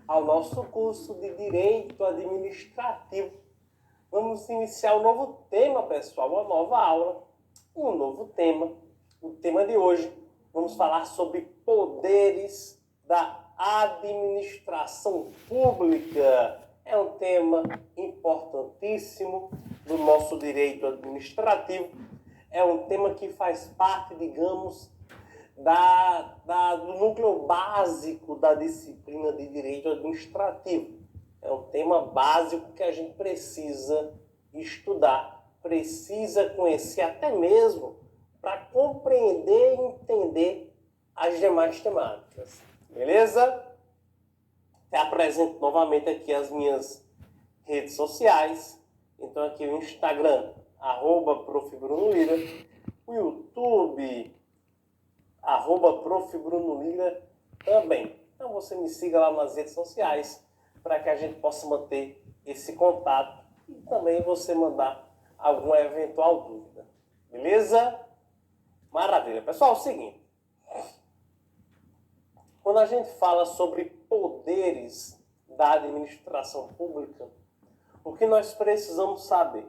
ao nosso curso de Direito Administrativo. Vamos iniciar um novo tema, pessoal, uma nova aula, um novo tema. O tema de hoje, vamos falar sobre poderes da administração pública. É um tema importantíssimo do nosso direito administrativo. É um tema que faz parte, digamos, do núcleo básico da disciplina de direito administrativo. É um tema básico que a gente precisa estudar, precisa conhecer até mesmo para compreender e entender as demais temáticas. Beleza? Eu apresento novamente aqui as minhas redes sociais. Então aqui o Instagram, @profBrunoLira, o YouTube, @profBrunoLira também. Então você me siga lá nas redes sociais para que a gente possa manter esse contato e também você mandar alguma eventual dúvida. Beleza? Maravilha. Pessoal, é o seguinte. Quando a gente fala sobre poderes da administração pública, o que nós precisamos saber?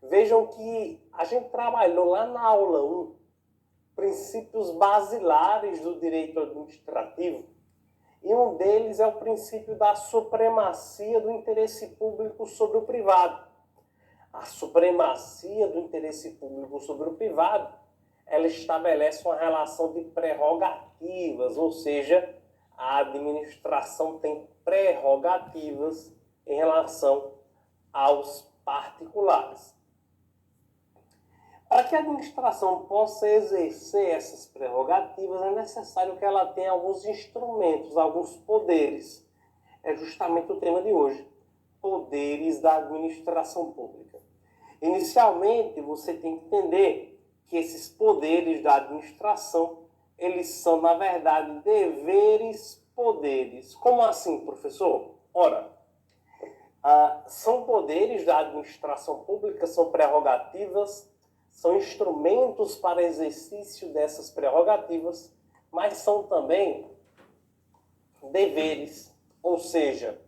Vejam que a gente trabalhou lá na aula 1, princípios basilares do direito administrativo, e um deles é o princípio da supremacia do interesse público sobre o privado. A supremacia do interesse público sobre o privado, ela estabelece uma relação de prerrogativas, ou seja, a administração tem prerrogativas em relação aos particulares. Para que a administração possa exercer essas prerrogativas, é necessário que ela tenha alguns instrumentos, alguns poderes. É justamente o tema de hoje, poderes da administração pública. Inicialmente, você tem que entender que esses poderes da administração, eles são, na verdade, deveres-poderes. Como assim, professor? Ora, são poderes da administração pública, são prerrogativas, são instrumentos para exercício dessas prerrogativas, mas são também deveres, ou seja,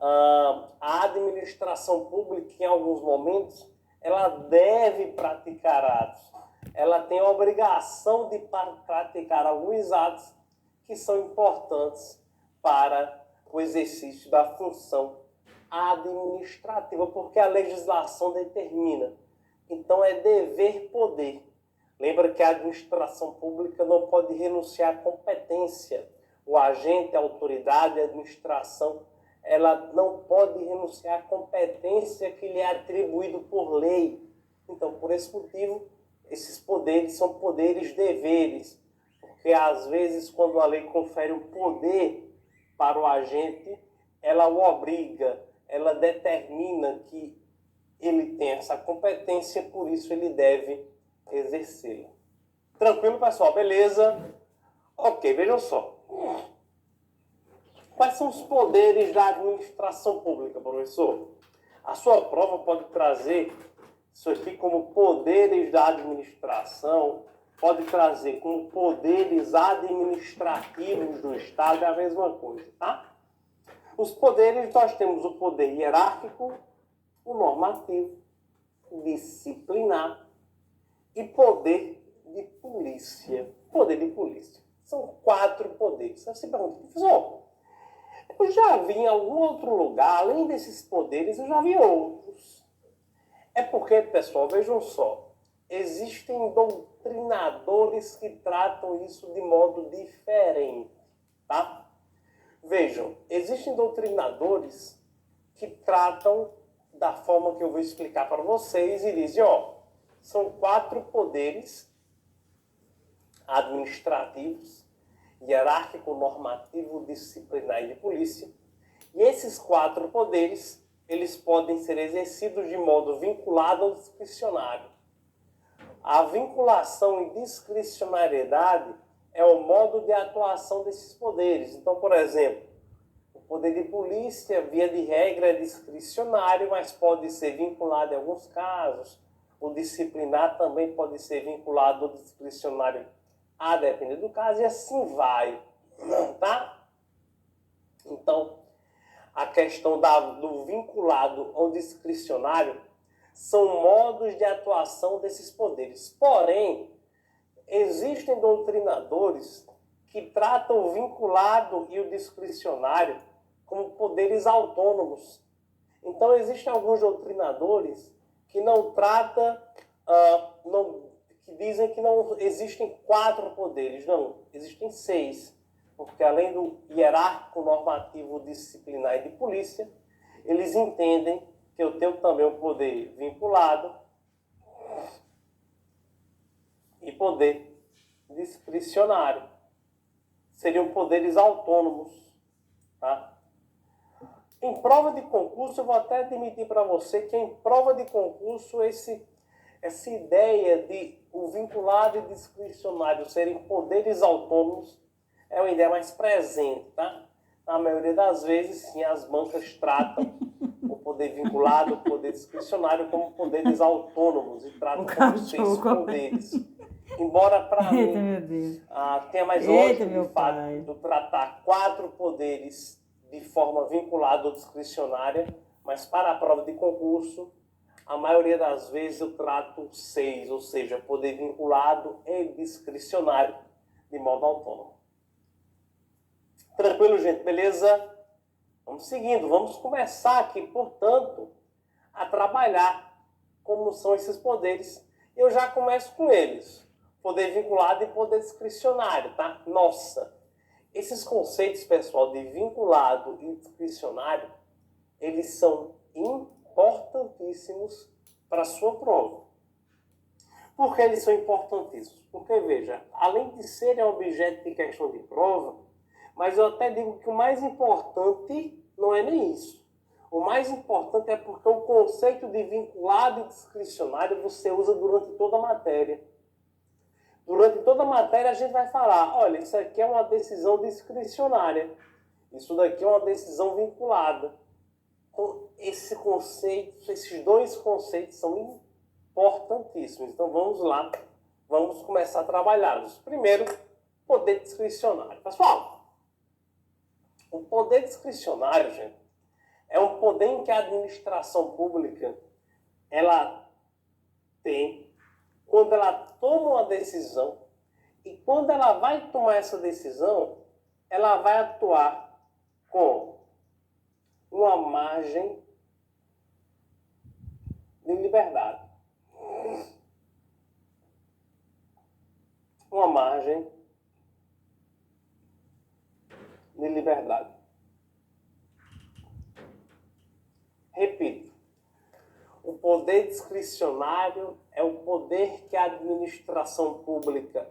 a administração pública, em alguns momentos, ela deve praticar atos, ela tem a obrigação de praticar alguns atos que são importantes para o exercício da função administrativa, porque a legislação determina. Então é dever poder. Lembra que a administração pública não pode renunciar à competência. O agente, a autoridade, a administração, ela não pode renunciar à competência que lhe é atribuído por lei. Então, por esse motivo, esses poderes são poderes deveres. Porque, às vezes, quando a lei confere o poder para o agente, ela o obriga, ela determina que ele tem essa competência, por isso ele deve exercê-la. Tranquilo, pessoal? Beleza? Ok, vejam só. Quais são os poderes da administração pública, professor? A sua prova pode trazer isso aqui como poderes da administração, pode trazer como poderes administrativos do Estado, é a mesma coisa, tá? Os poderes, nós temos o poder hierárquico, o normativo, disciplinar e poder de polícia. Poder de polícia. São 4 poderes. Você se pergunta, professor, eu já vi em algum outro lugar, além desses poderes, eu já vi outros. É porque, pessoal, vejam só, existem doutrinadores que tratam isso de modo diferente, tá? Vejam, existem doutrinadores que tratam da forma que eu vou explicar para vocês e dizem, são 4 poderes administrativos, hierárquico, normativo, disciplinar e de polícia. E esses 4 poderes, eles podem ser exercidos de modo vinculado ou discricionário. A vinculação e discricionariedade é o modo de atuação desses poderes. Então, por exemplo, o poder de polícia, via de regra, é discricionário, mas pode ser vinculado em alguns casos. O disciplinar também pode ser vinculado ao discricionário a depender do caso, e assim vai, tá? Então, a questão do vinculado ou discricionário são modos de atuação desses poderes. Porém, existem doutrinadores que tratam o vinculado e o discricionário como poderes autônomos. Então, existem alguns doutrinadores que não tratam, que dizem que não existem 4 poderes. Não, existem 6. Porque além do hierárquico, normativo, disciplinar e de polícia, eles entendem que eu tenho também um poder vinculado e poder discricionário. Seriam poderes autônomos, tá? Em prova de concurso, eu vou até admitir para você que em prova de concurso, essa ideia de o vinculado e discricionário serem poderes autônomos é uma ideia mais presente, tá? Na maioria das vezes, sim, as bancas tratam o poder vinculado, o poder discricionário como poderes autônomos e tratam como 6 poderes. Embora para mim tenha mais lógica de fato de tratar 4 poderes de forma vinculada ou discricionária, mas para a prova de concurso, a maioria das vezes eu trato 6, ou seja, poder vinculado e discricionário de modo autônomo. Tranquilo, gente? Beleza? Vamos seguindo. Vamos começar aqui, portanto, a trabalhar como são esses poderes. Eu já começo com eles. Poder vinculado e poder discricionário, tá? Nossa! Esses conceitos, pessoal, de vinculado e discricionário, eles são importantíssimos para a sua prova. Por que eles são importantíssimos? Porque, veja, além de serem objeto de questão de prova, mas eu até digo que o mais importante não é nem isso. O mais importante é porque o conceito de vinculado e discricionário você usa durante toda a matéria. Durante toda a matéria a gente vai falar, olha, isso aqui é uma decisão discricionária. Isso daqui é uma decisão vinculada. Então, esse conceito, esses 2 conceitos são importantíssimos. Então, vamos lá. Vamos começar a trabalhá-los. Primeiro, poder discricionário. Pessoal, o poder discricionário, gente, é um poder em que a administração pública ela tem quando ela toma uma decisão e quando ela vai tomar essa decisão, ela vai atuar com uma margem de liberdade. Uma margem de liberdade. Repito, o poder discricionário é o poder que a administração pública,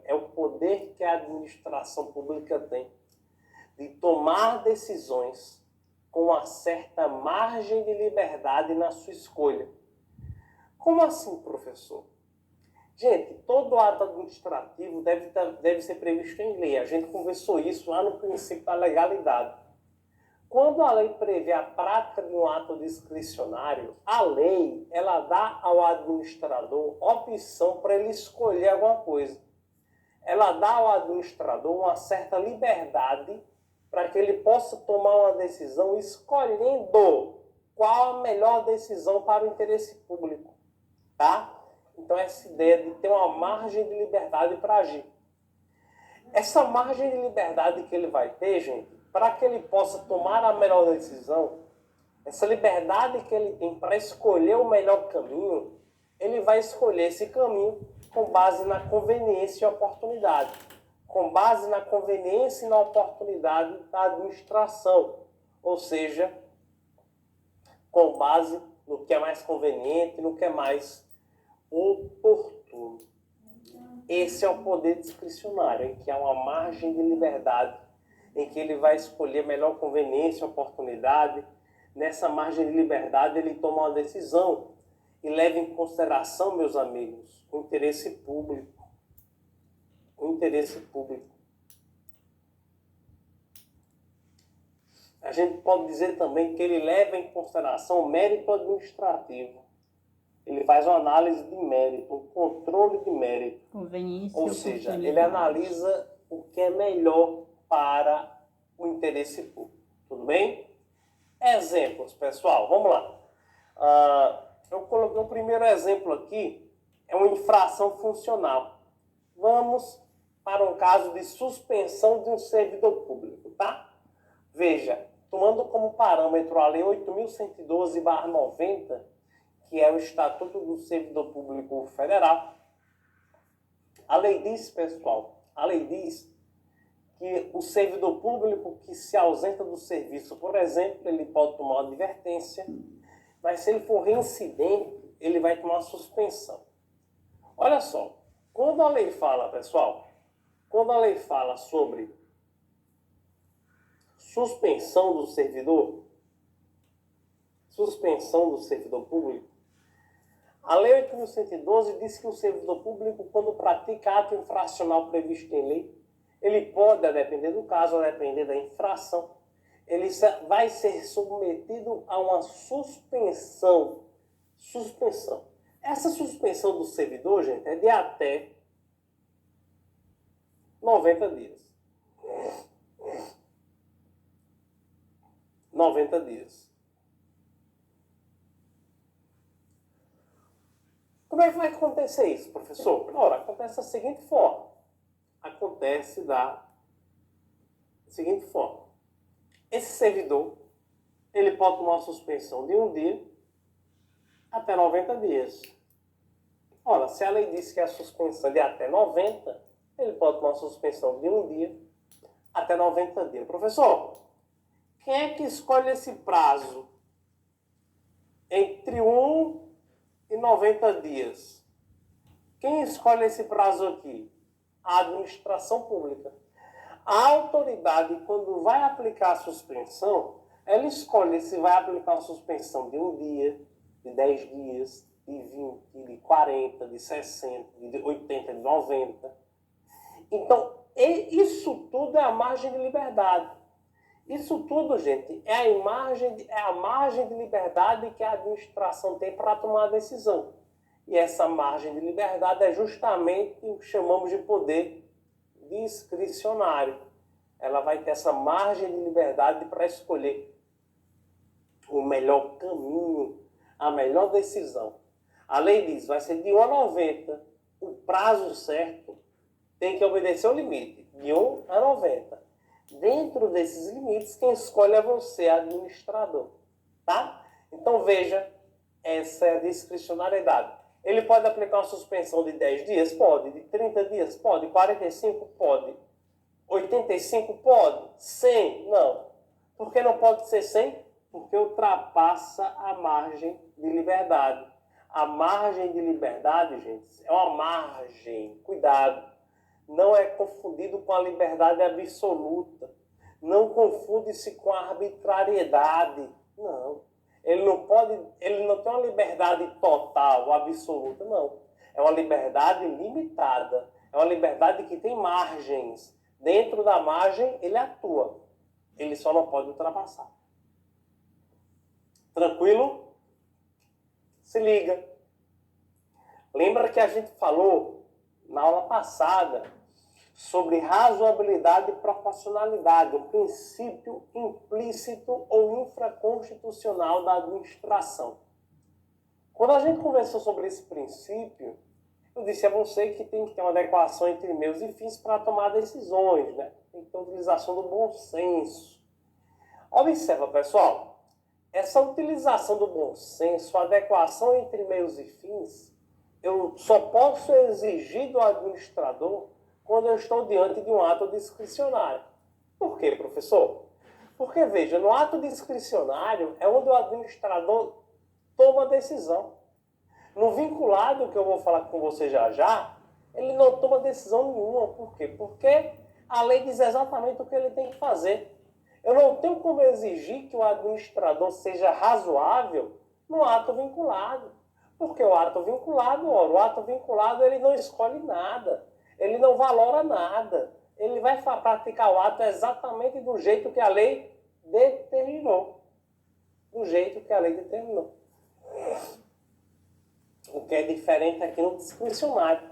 tem de tomar decisões com uma certa margem de liberdade na sua escolha. Como assim, professor? Gente, todo ato administrativo deve ser previsto em lei. A gente conversou isso lá no princípio da legalidade. Quando a lei prevê a prática de um ato discricionário, a lei ela dá ao administrador opção para ele escolher alguma coisa. Ela dá ao administrador uma certa liberdade para que ele possa tomar uma decisão escolhendo qual a melhor decisão para o interesse público. Tá? Então, essa ideia de ter uma margem de liberdade para agir. Essa margem de liberdade que ele vai ter, gente, para que ele possa tomar a melhor decisão, essa liberdade que ele tem para escolher o melhor caminho, ele vai escolher esse caminho com base na conveniência e oportunidade. Com base na conveniência e na oportunidade da administração. Ou seja, com base no que é mais conveniente, no que é mais oportuno. Esse é o poder discricionário, em que há uma margem de liberdade, em que ele vai escolher a melhor conveniência, oportunidade. Nessa margem de liberdade, ele toma uma decisão e leva em consideração, meus amigos, o interesse público. O interesse público. A gente pode dizer também que ele leva em consideração o mérito administrativo. Ele faz uma análise de mérito, um controle de mérito. Conveniência. Ou seja, ele analisa o que é melhor para o interesse público. Tudo bem? Exemplos, pessoal, vamos lá. Eu coloquei o primeiro exemplo aqui, é uma infração funcional. Vamos para um caso de suspensão de um servidor público, tá? Veja, tomando como parâmetro a Lei 8.112/90, que é o Estatuto do Servidor Público Federal, a lei diz, pessoal, a lei diz que o servidor público que se ausenta do serviço, por exemplo, ele pode tomar uma advertência, mas se ele for reincidente, ele vai tomar uma suspensão. Olha só, quando a lei fala, pessoal, quando a lei fala sobre suspensão do servidor público, a Lei 8.112 diz que o servidor público, quando pratica ato infracional previsto em lei, ele pode, a depender do caso, a depender da infração, ele vai ser submetido a uma suspensão. Essa suspensão do servidor, gente, é de até 90 dias. 90 dias. Como é que vai acontecer isso, professor? Ora, acontece da seguinte forma. Esse servidor, ele pode tomar uma suspensão de um dia até 90 dias. Ora, se a lei diz que a suspensão é de até 90, ele pode tomar uma suspensão de um dia até 90 dias. Professor, quem é que escolhe esse prazo entre 1 e 90 dias? Quem escolhe esse prazo aqui? A administração pública. A autoridade, quando vai aplicar a suspensão, ela escolhe se vai aplicar uma suspensão de um dia, de 10 dias, de 20, de 40, de 60, de 80, de 90. Então, isso tudo é a margem de liberdade. Isso tudo, gente, é a margem de liberdade que a administração tem para tomar a decisão. E essa margem de liberdade é justamente o que chamamos de poder discricionário. Ela vai ter essa margem de liberdade para escolher o melhor caminho, a melhor decisão. A lei diz, vai ser de 1 a 90. O prazo certo tem que obedecer o limite, de 1 a 90. Dentro desses limites, quem escolhe é você, administrador. Tá? Então, veja, essa é a discricionariedade. Ele pode aplicar uma suspensão de 10 dias? Pode. De 30 dias? Pode. 45? Pode. 85? Pode. 100? Não. Por que não pode ser 100? Porque ultrapassa a margem de liberdade. A margem de liberdade, gente, é uma margem. Cuidado. Não é confundido com a liberdade absoluta. Não confunde-se com a arbitrariedade. Não. Ele não tem uma liberdade total, absoluta, não. É uma liberdade limitada. É uma liberdade que tem margens. Dentro da margem, ele atua. Ele só não pode ultrapassar. Tranquilo? Se liga. Lembra que a gente falou na aula passada sobre razoabilidade e proporcionalidade, um princípio implícito ou infraconstitucional da administração. Quando a gente conversou sobre esse princípio, eu disse a você que tem que ter uma adequação entre meios e fins para tomar decisões, né? Tem que ter a utilização do bom senso. Observa, pessoal, essa utilização do bom senso, a adequação entre meios e fins, eu só posso exigir do administrador quando eu estou diante de um ato discricionário. Por quê, professor? Porque, veja, no ato discricionário é onde o administrador toma a decisão. No vinculado, que eu vou falar com você já já, ele não toma decisão nenhuma. Por quê? Porque a lei diz exatamente o que ele tem que fazer. Eu não tenho como exigir que o administrador seja razoável no ato vinculado. Porque o ato vinculado, ele não escolhe nada. Ele não valora nada. Ele vai praticar o ato exatamente do jeito que a lei determinou. Do jeito que a lei determinou. O que é diferente aqui no discricionário.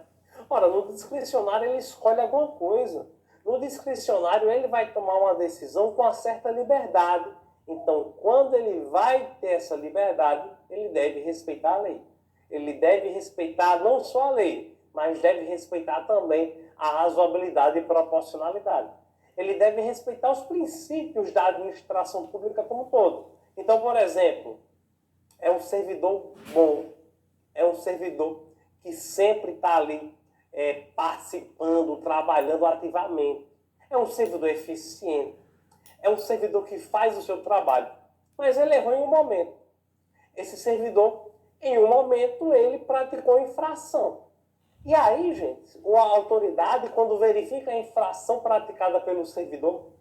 Ora, no discricionário ele escolhe alguma coisa. No discricionário, ele vai tomar uma decisão com uma certa liberdade. Então, quando ele vai ter essa liberdade, ele deve respeitar a lei. Ele deve respeitar não só a lei, mas deve respeitar também a razoabilidade e proporcionalidade. Ele deve respeitar os princípios da administração pública como um todo. Então, por exemplo, é um servidor bom, é um servidor que sempre está ali participando, trabalhando ativamente. É um servidor eficiente, é um servidor que faz o seu trabalho, mas ele errou em um momento. Esse servidor, em um momento, ele praticou infração. E aí, gente, a autoridade, quando verifica a infração praticada pelo servidor,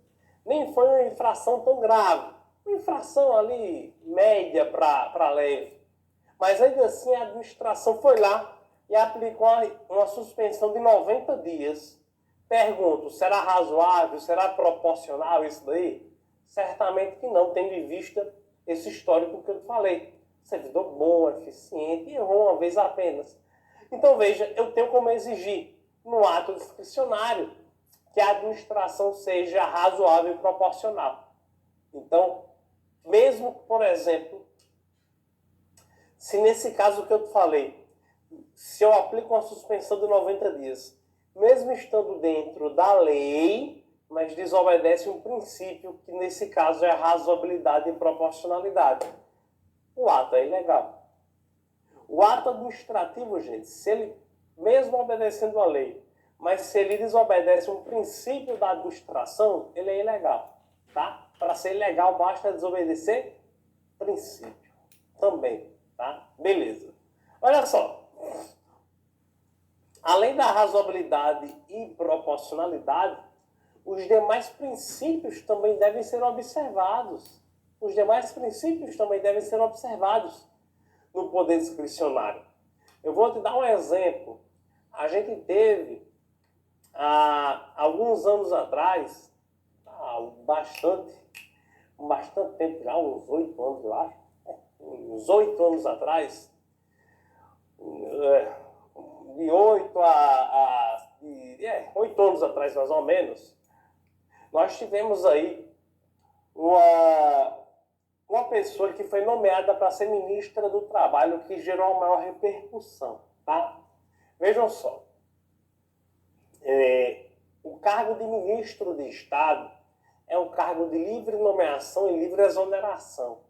nem foi uma infração tão grave, uma infração ali média para leve. Mas ainda assim a administração foi lá e aplicou uma suspensão de 90 dias. Pergunto, será razoável, será proporcional isso daí? Certamente que não, tendo em vista esse histórico que eu falei. Servidor bom, eficiente, e errou uma vez apenas. Então veja, eu tenho como exigir no ato discricionário que a administração seja razoável e proporcional. Então, mesmo, por exemplo, se nesse caso que eu te falei, se eu aplico uma suspensão de 90 dias, mesmo estando dentro da lei, mas desobedece um princípio que nesse caso é a razoabilidade e proporcionalidade, o ato é ilegal. O ato administrativo, gente, se ele, mesmo obedecendo a lei, mas se ele desobedece um princípio da administração, ele é ilegal, tá? Para ser ilegal, basta desobedecer princípio também, tá? Beleza. Olha só. Além da razoabilidade e proporcionalidade, os demais princípios também devem ser observados. Os demais princípios também devem ser observados no poder discricionário. Eu vou te dar um exemplo. A gente teve, há alguns anos atrás, bastante tempo já, uns 8 anos, eu acho, uns 8 anos atrás, de 8 anos atrás, mais ou menos, nós tivemos aí uma pessoa que foi nomeada para ser ministra do Trabalho, que gerou a maior repercussão, tá? Vejam só, o cargo de ministro de Estado é um cargo de livre nomeação e livre exoneração.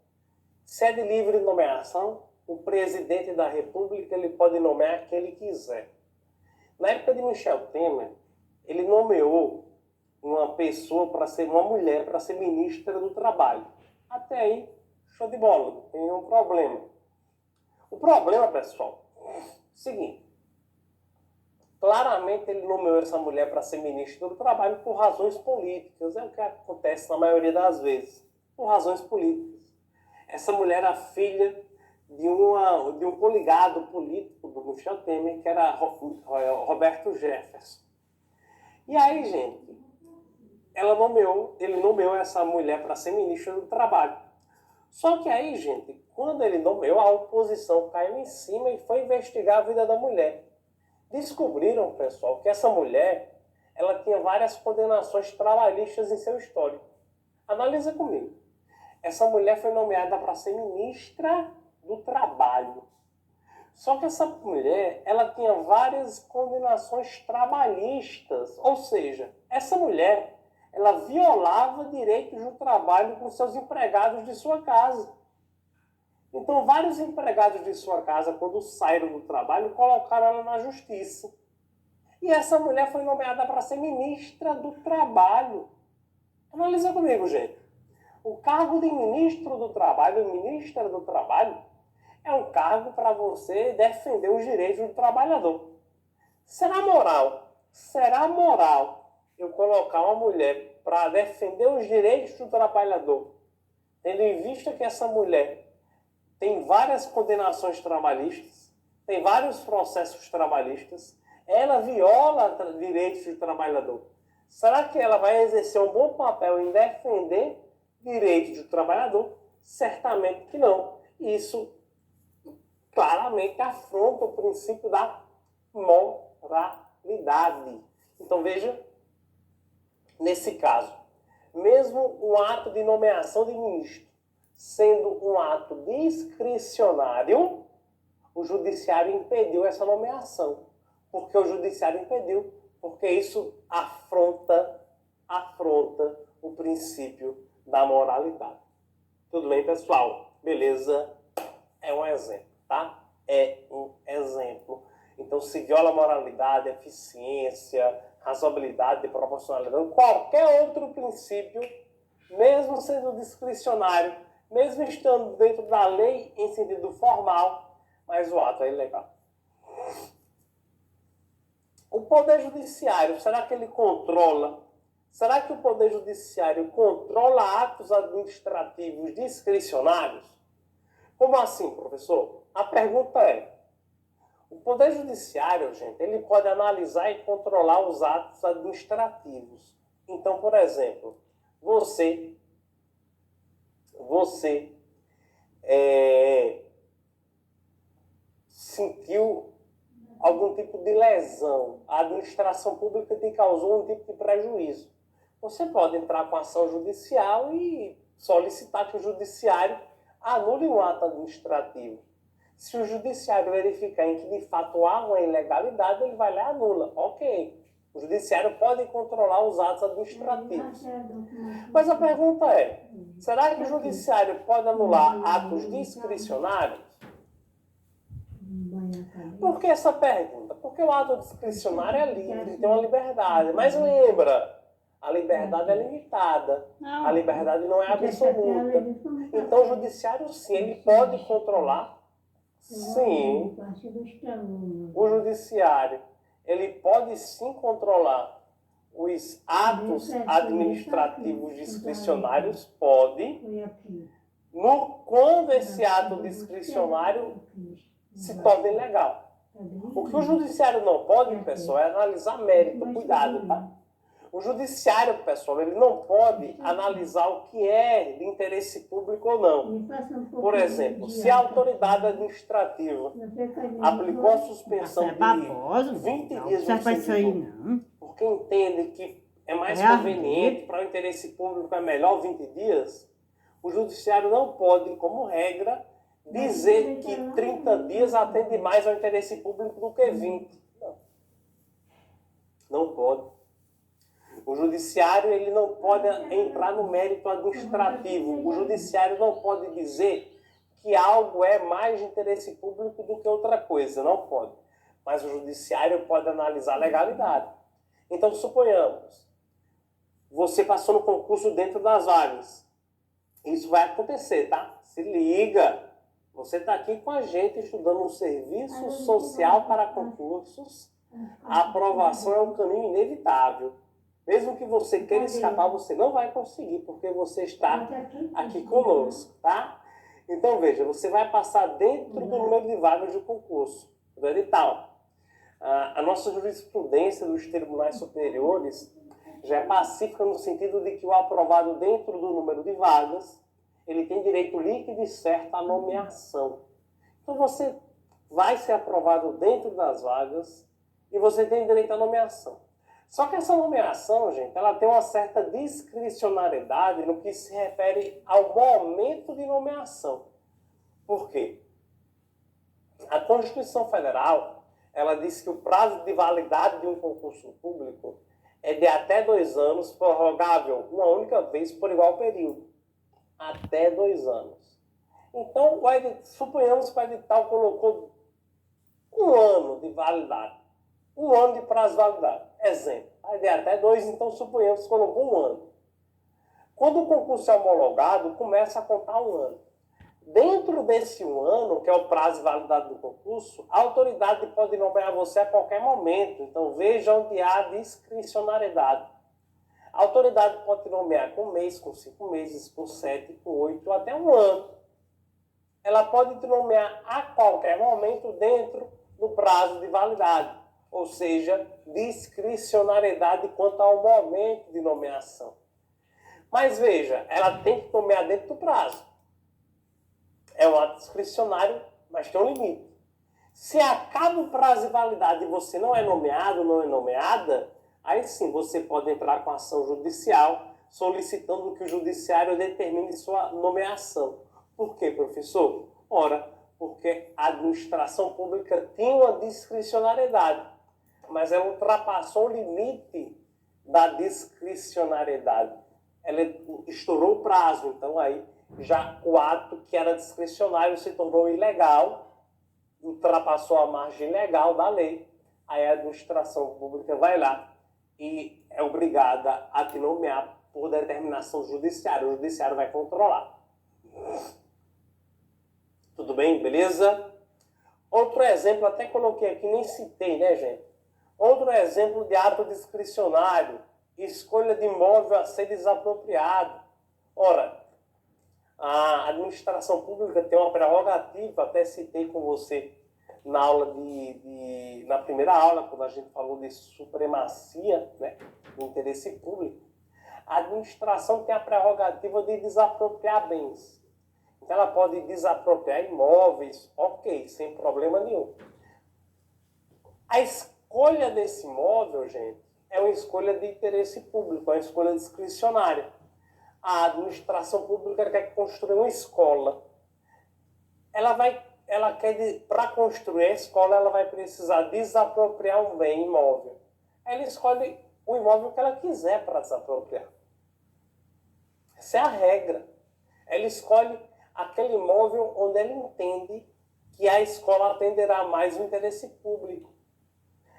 Se é de livre nomeação, o presidente da República ele pode nomear quem ele quiser. Na época de Michel Temer, ele nomeou uma pessoa para ser uma mulher para ser ministra do Trabalho. Até aí, show de bola, não tem nenhum problema. O problema, pessoal, é o seguinte. Claramente ele nomeou essa mulher para ser ministra do Trabalho por razões políticas. É o que acontece na maioria das vezes. Por razões políticas. Essa mulher era filha de um coligado político do Michel Temer, que era Roberto Jefferson. E aí, gente, ele nomeou essa mulher para ser ministra do Trabalho. Só que aí, gente, quando ele nomeou, a oposição caiu em cima e foi investigar a vida da mulher. Descobriram, pessoal, que essa mulher ela tinha várias condenações trabalhistas em seu histórico. Analisa comigo. Essa mulher foi nomeada para ser ministra do Trabalho. Só que essa mulher ela tinha várias condenações trabalhistas. Ou seja, essa mulher ela violava direitos do trabalho com seus empregados de sua casa. Então, vários empregados de sua casa, quando saíram do trabalho, colocaram ela na justiça. E essa mulher foi nomeada para ser ministra do Trabalho. Analisa comigo, gente. O cargo de ministro do Trabalho, ministra do Trabalho, é um cargo para você defender os direitos do trabalhador. Será moral eu colocar uma mulher para defender os direitos do trabalhador, tendo em vista que essa mulher tem várias condenações trabalhistas, tem vários processos trabalhistas, ela viola direitos do trabalhador. Será que ela vai exercer um bom papel em defender direitos do trabalhador? Certamente que não. Isso claramente afronta o princípio da moralidade. Então veja, Nesse caso, mesmo um ato de nomeação de ministro sendo um ato discricionário, o judiciário impediu essa nomeação. Porque o judiciário impediu, porque isso afronta o princípio da moralidade. Tudo bem, pessoal? Beleza? É um exemplo, tá? É um exemplo. Então, se viola a moralidade, eficiência, razoabilidade, proporcionalidade, qualquer outro princípio, mesmo sendo discricionário, mesmo estando dentro da lei em sentido formal, mas o ato é ilegal. O Poder Judiciário, será que ele controla? Será que o Poder Judiciário controla atos administrativos discricionários? Como assim, professor? A pergunta é, o Poder Judiciário, gente, ele pode analisar e controlar os atos administrativos. Então, por exemplo, você sentiu algum tipo de lesão, a administração pública te causou um tipo de prejuízo. Você pode entrar com ação judicial e solicitar que o judiciário anule um ato administrativo. Se o judiciário verificar em que de fato há uma ilegalidade, ele vai lá e anula. Ok. O judiciário pode controlar os atos administrativos. Mas a pergunta é, será que o judiciário pode anular atos discricionários? Por que essa pergunta? Porque o ato discricionário é livre, tem uma liberdade. Mas lembra, a liberdade é limitada. A liberdade não é absoluta. Então o judiciário, sim, ele pode controlar. Sim. O judiciário, ele pode sim controlar os atos administrativos discricionários, pode. Quando esse ato discricionário se torna ilegal. O que o judiciário não pode, pessoal, é analisar mérito. Cuidado, tá? O judiciário, pessoal, ele não pode analisar o que é de interesse público ou não. Por exemplo, se a autoridade administrativa aplicou a suspensão de 20 dias no servidor, porque entende que é mais conveniente para o interesse público, é melhor 20 dias, o judiciário não pode, como regra, dizer que 30 dias atende mais ao interesse público do que 20. Não pode. O judiciário, ele não pode entrar no mérito administrativo. O judiciário não pode dizer que algo é mais de interesse público do que outra coisa. Não pode. Mas o judiciário pode analisar a legalidade. Então, suponhamos, você passou no concurso dentro das vagas. Isso vai acontecer, tá? Se liga. Você está aqui com a gente estudando um serviço social para concursos. A aprovação é um caminho inevitável. Mesmo que você queira escapar, você não vai conseguir, porque você está aqui conosco, tá? Então, veja, você vai passar dentro do número de vagas do concurso, do edital. A nossa jurisprudência dos tribunais superiores já é pacífica no sentido de que o aprovado dentro do número de vagas, ele tem direito líquido e certo à nomeação. Então, você vai ser aprovado dentro das vagas e você tem direito à nomeação. Só que essa nomeação, gente, ela tem uma certa discricionariedade no que se refere ao momento de nomeação. Por quê? A Constituição Federal, ela diz que o prazo de validade de um concurso público é de até 2 anos, prorrogável uma única vez por igual período. Até 2 anos. Então, suponhamos que o edital colocou 1 ano de validade. 1 ano de prazo de validade. Exemplo. Aí de até 2, então suponhamos que colocou 1 ano. Quando o concurso é homologado, começa a contar 1 ano. Dentro desse 1 ano, que é o prazo de validade do concurso, a autoridade pode nomear você a qualquer momento. Então veja onde há discricionariedade. A autoridade pode te nomear com 1 mês, com 5 meses, com 7, com 8, até 1 ano. Ela pode te nomear a qualquer momento dentro do prazo de validade. Ou seja, discricionariedade quanto ao momento de nomeação. Mas veja, ela tem que nomear dentro do prazo. É um ato discricionário, mas tem um limite. Se acaba o prazo de validade e você não é nomeado, não é nomeada, Aí sim você pode entrar com ação judicial solicitando que o judiciário determine sua nomeação. Por quê, professor? Ora, porque a administração pública tem uma discricionariedade, mas ela ultrapassou o limite da discricionariedade. Ela estourou o prazo, então aí já o ato que era discricionário se tornou ilegal, ultrapassou a margem legal da lei, aí a administração pública vai lá e é obrigada a te nomear por determinação judiciária. O judiciário vai controlar. Tudo bem? Beleza? Outro exemplo, até coloquei aqui, nem citei, né, gente? Outro exemplo de ato discricionário, escolha de imóvel a ser desapropriado. Ora, a administração pública tem uma prerrogativa, até citei com você na aula na primeira aula, quando a gente falou de supremacia, né, do interesse público. A administração tem a prerrogativa de desapropriar bens. Então, ela pode desapropriar imóveis, ok, sem problema nenhum. A escolha desse imóvel, gente, é uma escolha de interesse público, é uma escolha discricionária. A administração pública quer construir uma escola. Ela quer, para construir a escola, ela vai precisar desapropriar um bem imóvel. Ela escolhe o imóvel que ela quiser para desapropriar. Essa é a regra. Ela escolhe aquele imóvel onde ela entende que a escola atenderá mais o interesse público.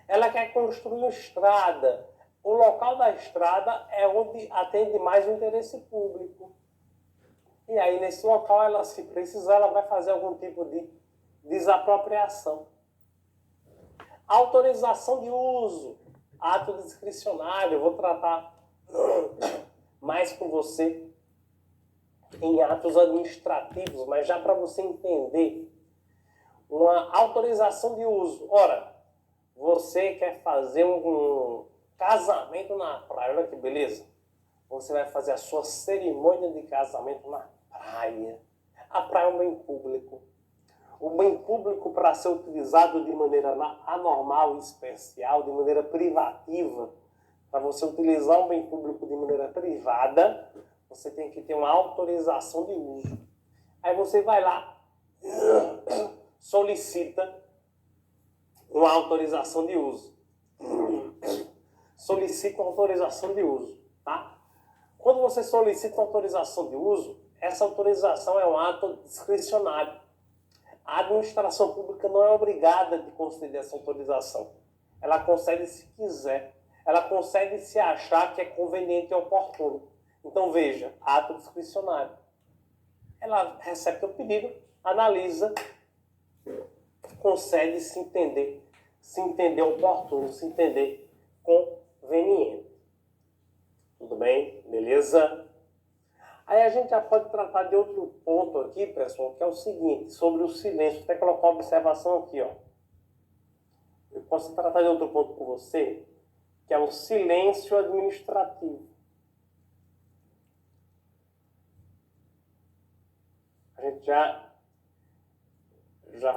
Ela quer construir uma estrada. O local da estrada é onde atende mais o interesse público. E aí, nesse local, ela, se precisar, ela vai fazer algum tipo de desapropriação. Autorização de uso, ato discricionário. Eu vou tratar mais com você em atos administrativos, mas já para você entender, uma autorização de uso. Ora, você quer fazer um casamento na praia, olha que beleza. Você vai fazer a sua cerimônia de casamento na praia. A praia é um bem público. O bem público, para ser utilizado de maneira anormal, especial, de maneira privativa, para você utilizar um bem público de maneira privada, você tem que ter uma autorização de uso. Aí você vai lá, solicita uma autorização de uso. Solicita uma autorização de uso, tá? Quando você solicita uma autorização de uso, essa autorização é um ato discricionário. A administração pública não é obrigada de conceder essa autorização. Ela concede se quiser. Ela concede se achar que é conveniente e oportuno. Então, veja, ato discricionário. Ela recebe o pedido, analisa, concede se entender oportuno, se entender conveniente. Tudo bem? Beleza? Aí a gente já pode tratar de outro ponto aqui, pessoal, que é o seguinte, sobre o silêncio. Vou até colocar uma observação aqui, ó. Eu posso tratar de outro ponto com você, que é o silêncio administrativo. A gente já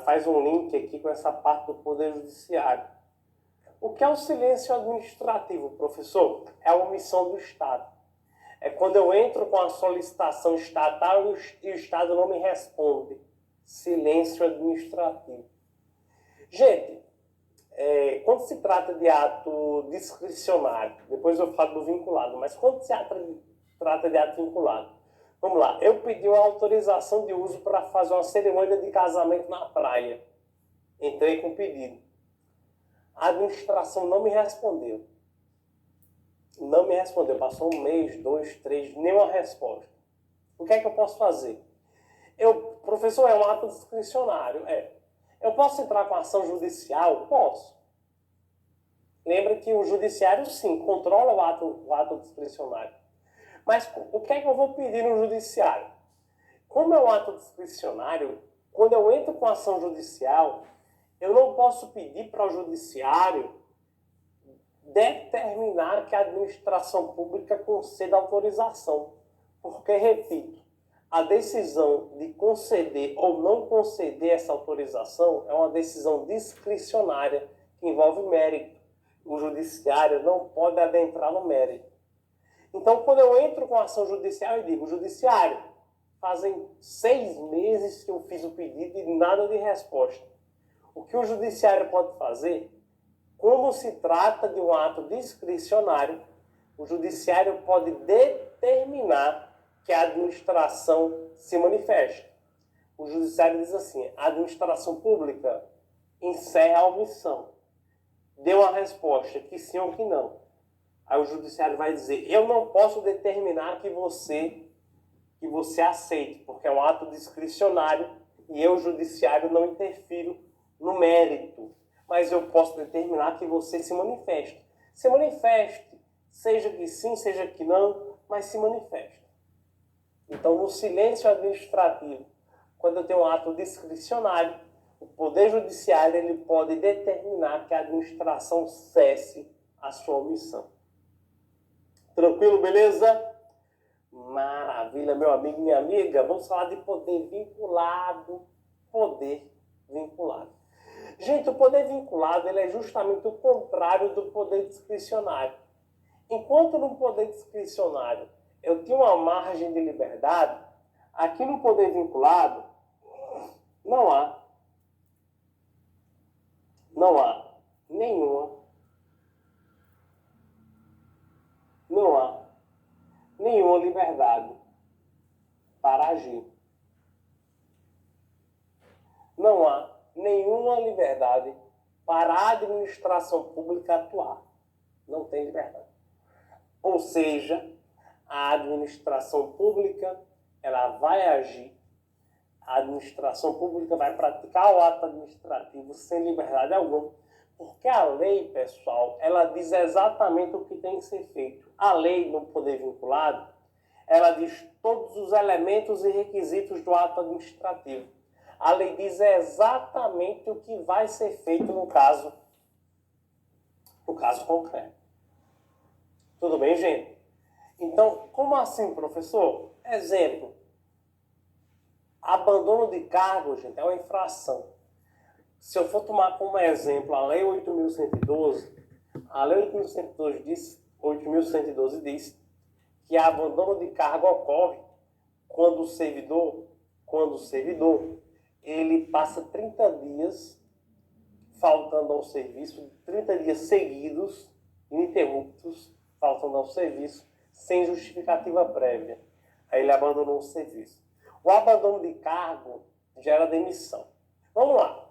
faz um link aqui com essa parte do Poder Judiciário. O que é o silêncio administrativo, professor? É a omissão do Estado. É quando eu entro com a solicitação estatal e o Estado não me responde. Silêncio administrativo. Gente, quando se trata de ato discricionário, depois eu falo do vinculado, mas quando se trata de ato vinculado, vamos lá, eu pedi uma autorização de uso para fazer uma cerimônia de casamento na praia. Entrei com o pedido. A administração não me respondeu. Não me respondeu. Passou 1 mês, 2, 3, nenhuma resposta. O que é que eu posso fazer? Professor, é um ato discricionário. Eu posso entrar com ação judicial? Posso. Lembra que o judiciário, sim, controla o ato discricionário. Mas o que é que eu vou pedir no judiciário? Como é um ato discricionário, quando eu entro com ação judicial, eu não posso pedir para o judiciário determinar que a administração pública conceda autorização. Porque, repito, a decisão de conceder ou não conceder essa autorização é uma decisão discricionária que envolve mérito. o judiciário não pode adentrar no mérito. Então, quando eu entro com a ação judicial, eu digo, judiciário, fazem 6 meses que eu fiz o pedido e nada de resposta. O que o judiciário pode fazer, como se trata de um ato discricionário, o judiciário pode determinar que a administração se manifeste. O judiciário diz assim, a administração pública encerra a omissão. Deu a resposta que sim ou que não. Aí o judiciário vai dizer, eu não posso determinar que você aceite, porque é um ato discricionário e eu, judiciário, não interfiro no mérito. Mas eu posso determinar que você se manifeste. Se manifeste, seja que sim, seja que não, mas se manifeste. Então, no silêncio administrativo, quando eu tenho um ato discricionário, o Poder Judiciário ele pode determinar que a administração cesse a sua omissão. Tranquilo, beleza? Maravilha, meu amigo, minha amiga. Vamos falar de poder vinculado. Poder vinculado. Gente, o poder vinculado ele é justamente o contrário do poder discricionário. Enquanto no poder discricionário eu tenho uma margem de liberdade, aqui no poder vinculado não há nenhuma liberdade para agir. Não há nenhuma liberdade para a administração pública atuar. Não tem liberdade. Ou seja, a administração pública ela vai agir, a administração pública vai praticar o ato administrativo sem liberdade alguma, porque a lei, pessoal, ela diz exatamente o que tem que ser feito. A lei, no poder vinculado, ela diz todos os elementos e requisitos do ato administrativo. A lei diz exatamente o que vai ser feito no caso concreto. Tudo bem, gente? Então, como assim, professor? Exemplo. Abandono de cargo, gente, é uma infração. Se eu for tomar como exemplo a Lei 8.112, a Lei 8.112 diz que abandono de cargo ocorre quando o servidor, ele passa 30 dias faltando ao serviço, 30 dias seguidos, ininterruptos, faltando ao serviço, sem justificativa prévia. Aí ele abandonou o serviço. O abandono de cargo gera demissão. Vamos lá.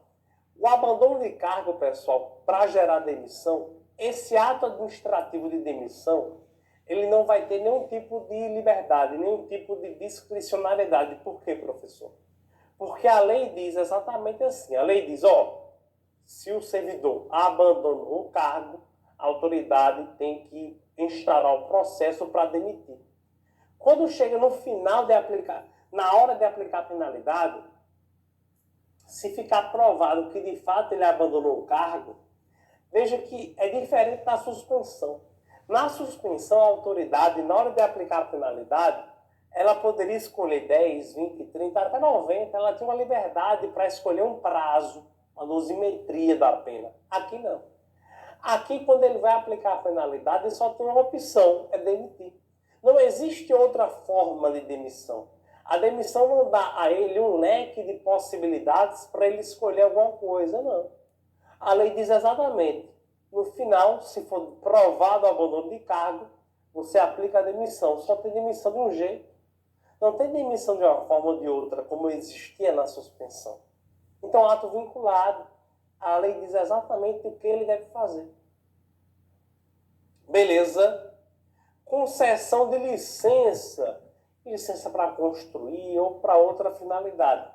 O abandono de cargo, pessoal, para gerar demissão, esse ato administrativo de demissão, ele não vai ter nenhum tipo de liberdade, nenhum tipo de discricionariedade. Por quê, professor? Porque a lei diz exatamente assim. A lei diz, se o servidor abandonou o cargo, a autoridade tem que instaurar o processo para demitir. Quando chega no final de aplicar, na hora de aplicar a penalidade, se ficar provado que de fato ele abandonou o cargo, veja que é diferente da suspensão. Na suspensão, a autoridade, na hora de aplicar a penalidade, ela poderia escolher 10, 20, 30, até 90. Ela tinha uma liberdade para escolher um prazo, uma dosimetria da pena. Aqui não. Aqui, quando ele vai aplicar a penalidade, ele só tem uma opção, é demitir. Não existe outra forma de demissão. A demissão não dá a ele um leque de possibilidades para ele escolher alguma coisa, não. A lei diz exatamente, no final, se for provado o abandono de cargo, você aplica a demissão. Só tem demissão de um jeito. Não tem demissão de uma forma ou de outra, como existia na suspensão. Então, ato vinculado, a lei diz exatamente o que ele deve fazer. Beleza? Concessão de licença para construir ou para outra finalidade.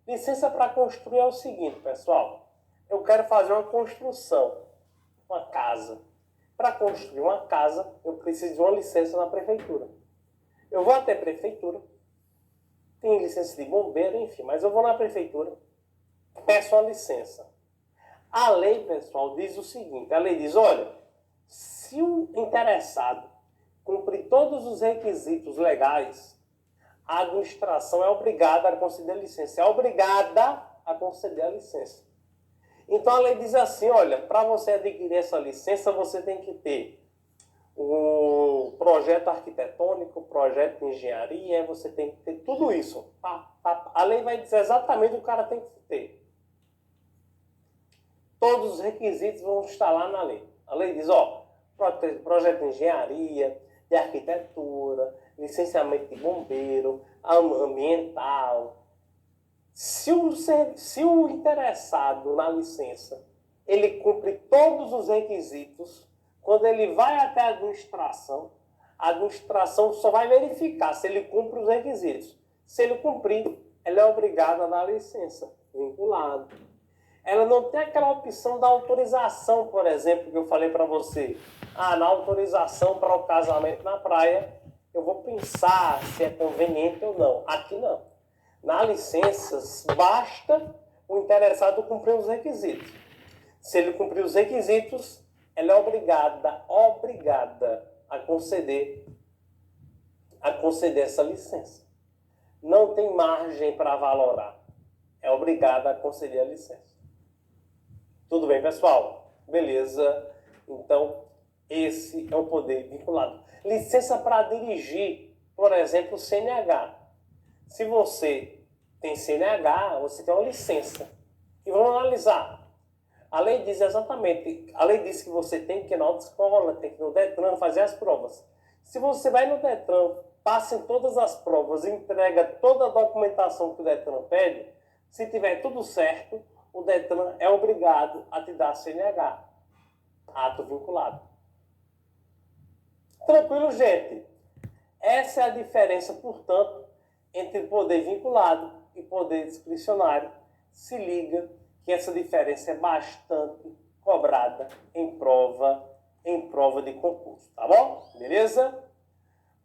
Licença para construir é o seguinte, pessoal. Eu quero fazer uma construção, uma casa. Para construir uma casa, eu preciso de uma licença na prefeitura. Eu vou até a prefeitura, tem licença de bombeiro, enfim, mas eu vou na prefeitura, peço a licença. A lei, pessoal, diz o seguinte, a lei diz, olha, se o interessado cumprir todos os requisitos legais, a administração é obrigada a conceder a licença. É obrigada a conceder a licença. Então a lei diz assim, olha, para você adquirir essa licença, você tem que ter um projeto arquitetônico, projeto de engenharia, você tem que ter tudo isso. A lei vai dizer exatamente o que o cara tem que ter. Todos os requisitos vão estar lá na lei. A lei diz, ó, projeto de engenharia, de arquitetura, licenciamento de bombeiro, ambiental. Se o interessado na licença, ele cumpre todos os requisitos, quando ele vai até a administração só vai verificar se ele cumpre os requisitos. Se ele cumprir, ele é obrigado a dar a licença, vinculado. Ela não tem aquela opção da autorização, por exemplo, que eu falei para você. Na autorização para o casamento na praia, eu vou pensar se é conveniente ou não. Aqui não. Na licença, basta o interessado cumprir os requisitos. Se ele cumprir os requisitos, ela é obrigada a conceder essa licença. Não tem margem para valorar. É obrigada a conceder a licença. Tudo bem, pessoal? Beleza? Então, esse é o poder vinculado. Licença para dirigir, por exemplo, CNH. Se você tem CNH, você tem uma licença. E vamos analisar. A lei diz exatamente, a lei diz que você tem que ir na autoescola, tem que ir no Detran fazer as provas. Se você vai no Detran, passa em todas as provas, entrega toda a documentação que o Detran pede, se tiver tudo certo, o Detran é obrigado a te dar CNH, ato vinculado. Tranquilo, gente? Essa é a diferença, portanto, entre poder vinculado e poder discricionário. Se liga que essa diferença é bastante cobrada em prova de concurso, tá bom? Beleza?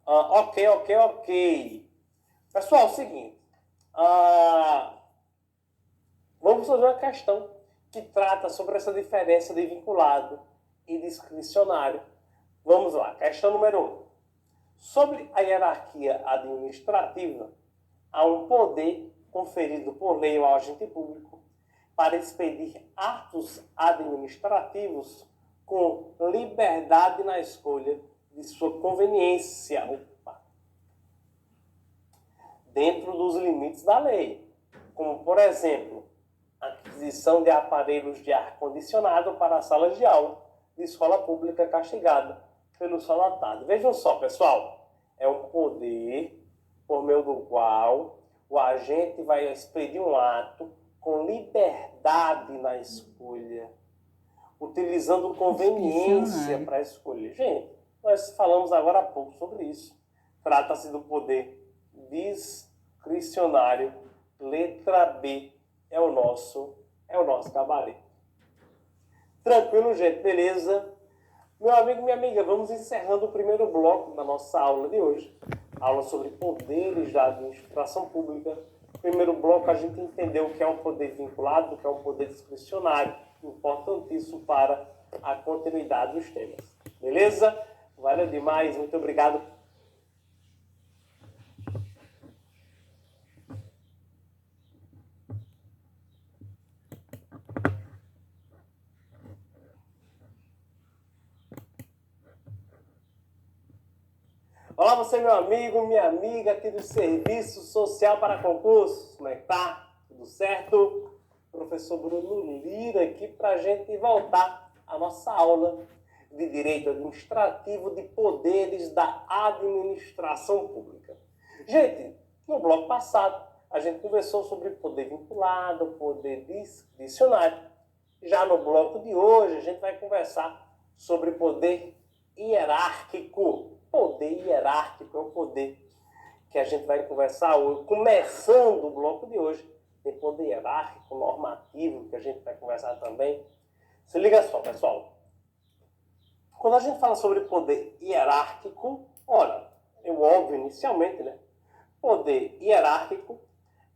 Ok. Pessoal, é o seguinte. Vamos fazer uma questão que trata sobre essa diferença de vinculado e discricionário. Vamos lá, questão número 1. Sobre a hierarquia administrativa, há um poder conferido por lei ao agente público para expedir atos administrativos com liberdade na escolha de sua conveniência, dentro dos limites da lei, como, por exemplo, aquisição de aparelhos de ar-condicionado para a sala de aula de escola pública castigada pelo sol da tarde. Vejam só, pessoal, é um poder por meio do qual o agente vai expedir um ato com liberdade na escolha, utilizando conveniência para escolher. Gente, nós falamos agora há pouco sobre isso. Trata-se do poder discricionário. Letra B é o nosso gabarito. Tranquilo, gente? Beleza? Meu amigo, minha amiga, vamos encerrando o primeiro bloco da nossa aula de hoje. Aula sobre poderes da administração pública. No primeiro bloco, a gente entendeu o que é um poder vinculado, o que é um poder discricionário, importantíssimo para a continuidade dos temas. Beleza? Valeu demais, muito obrigado. Olá, você, meu amigo, minha amiga aqui do Serviço Social para Concursos. Como é que tá? Tudo certo? Professor Bruno Lira aqui para a gente voltar à nossa aula de Direito Administrativo de Poderes da Administração Pública. Gente, no bloco passado, a gente conversou sobre poder vinculado, poder discricionário. Já no bloco de hoje, a gente vai conversar sobre poder hierárquico. Poder hierárquico é o poder que a gente vai conversar hoje. Começando o bloco de hoje, tem poder hierárquico, normativo, que a gente vai conversar também. Se liga só, pessoal. Quando a gente fala sobre poder hierárquico, olha, é óbvio inicialmente, né? Poder hierárquico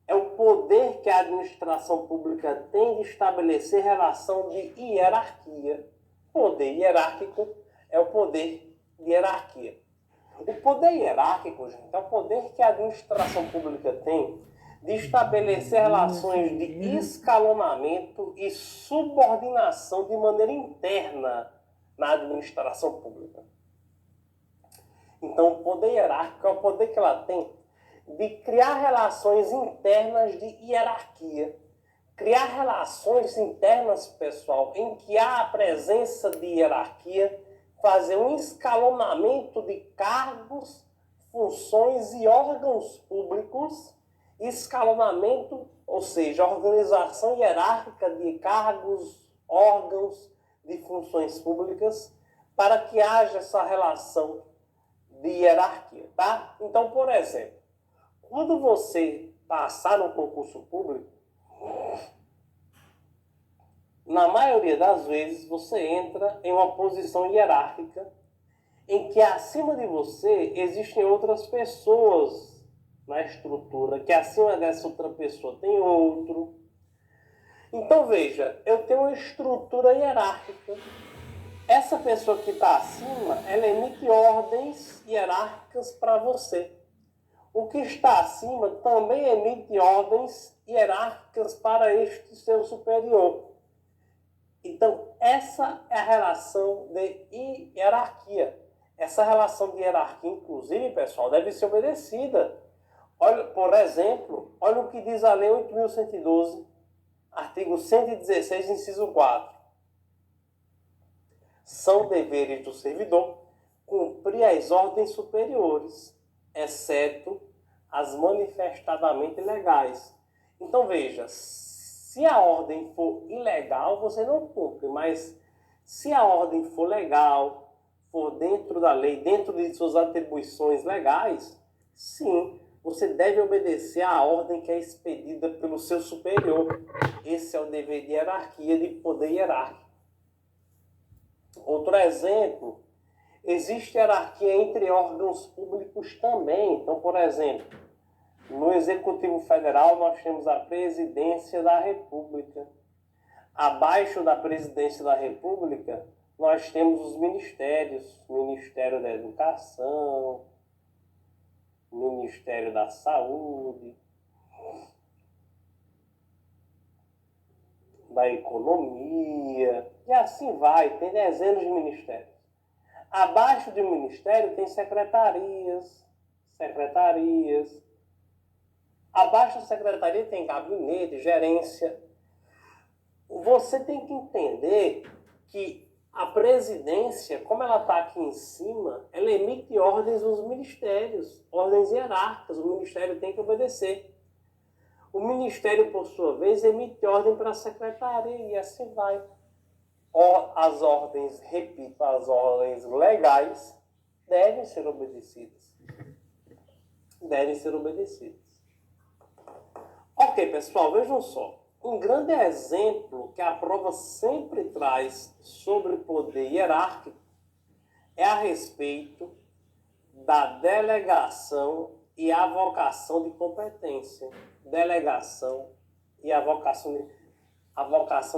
é o poder que a administração pública tem de estabelecer relação de hierarquia. Poder hierárquico é o poder de hierarquia. O poder hierárquico, gente, é o poder que a administração pública tem de estabelecer relações de escalonamento e subordinação de maneira interna na administração pública. Então, o poder hierárquico é o poder que ela tem de criar relações internas de hierarquia. Criar relações internas, pessoal, em que há a presença de hierarquia, fazer um escalonamento de cargos, funções e órgãos públicos, escalonamento, ou seja, organização hierárquica de cargos, órgãos, de funções públicas, para que haja essa relação de hierarquia, tá? Então, por exemplo, quando você passar no concurso público, na maioria das vezes você entra em uma posição hierárquica em que acima de você existem outras pessoas na estrutura, que acima dessa outra pessoa tem outro. Então veja, eu tenho uma estrutura hierárquica. Essa pessoa que está acima, ela emite ordens hierárquicas para você. O que está acima também emite ordens hierárquicas para este seu superior. Então, essa é a relação de hierarquia. Essa relação de hierarquia, inclusive, pessoal, deve ser obedecida. Olha, por exemplo, olha o que diz a Lei 8.112, artigo 116, inciso 4. São deveres do servidor cumprir as ordens superiores, exceto as manifestadamente ilegais. Então, veja, se a ordem for ilegal, você não cumpre, mas se a ordem for legal, for dentro da lei, dentro de suas atribuições legais, sim, você deve obedecer à ordem que é expedida pelo seu superior. Esse é o dever de hierarquia, de poder hierárquico. Outro exemplo, existe hierarquia entre órgãos públicos também. Então, por exemplo, no Executivo Federal nós temos a Presidência da República. Abaixo da Presidência da República nós temos os ministérios, Ministério da Educação, Ministério da Saúde, da Economia, e assim vai, tem dezenas de ministérios. Abaixo de um ministério tem secretarias. Abaixo da secretaria tem gabinete, gerência. Você tem que entender que a presidência, como ela está aqui em cima, ela emite ordens nos ministérios, ordens hierárquicas, o ministério tem que obedecer. O ministério, por sua vez, emite ordem para a secretaria e assim vai. As ordens, repito, as ordens legais devem ser obedecidas. Ok, pessoal, vejam só. Um grande exemplo que a prova sempre traz sobre poder hierárquico é a respeito da delegação e avocação de competência. Delegação e avocação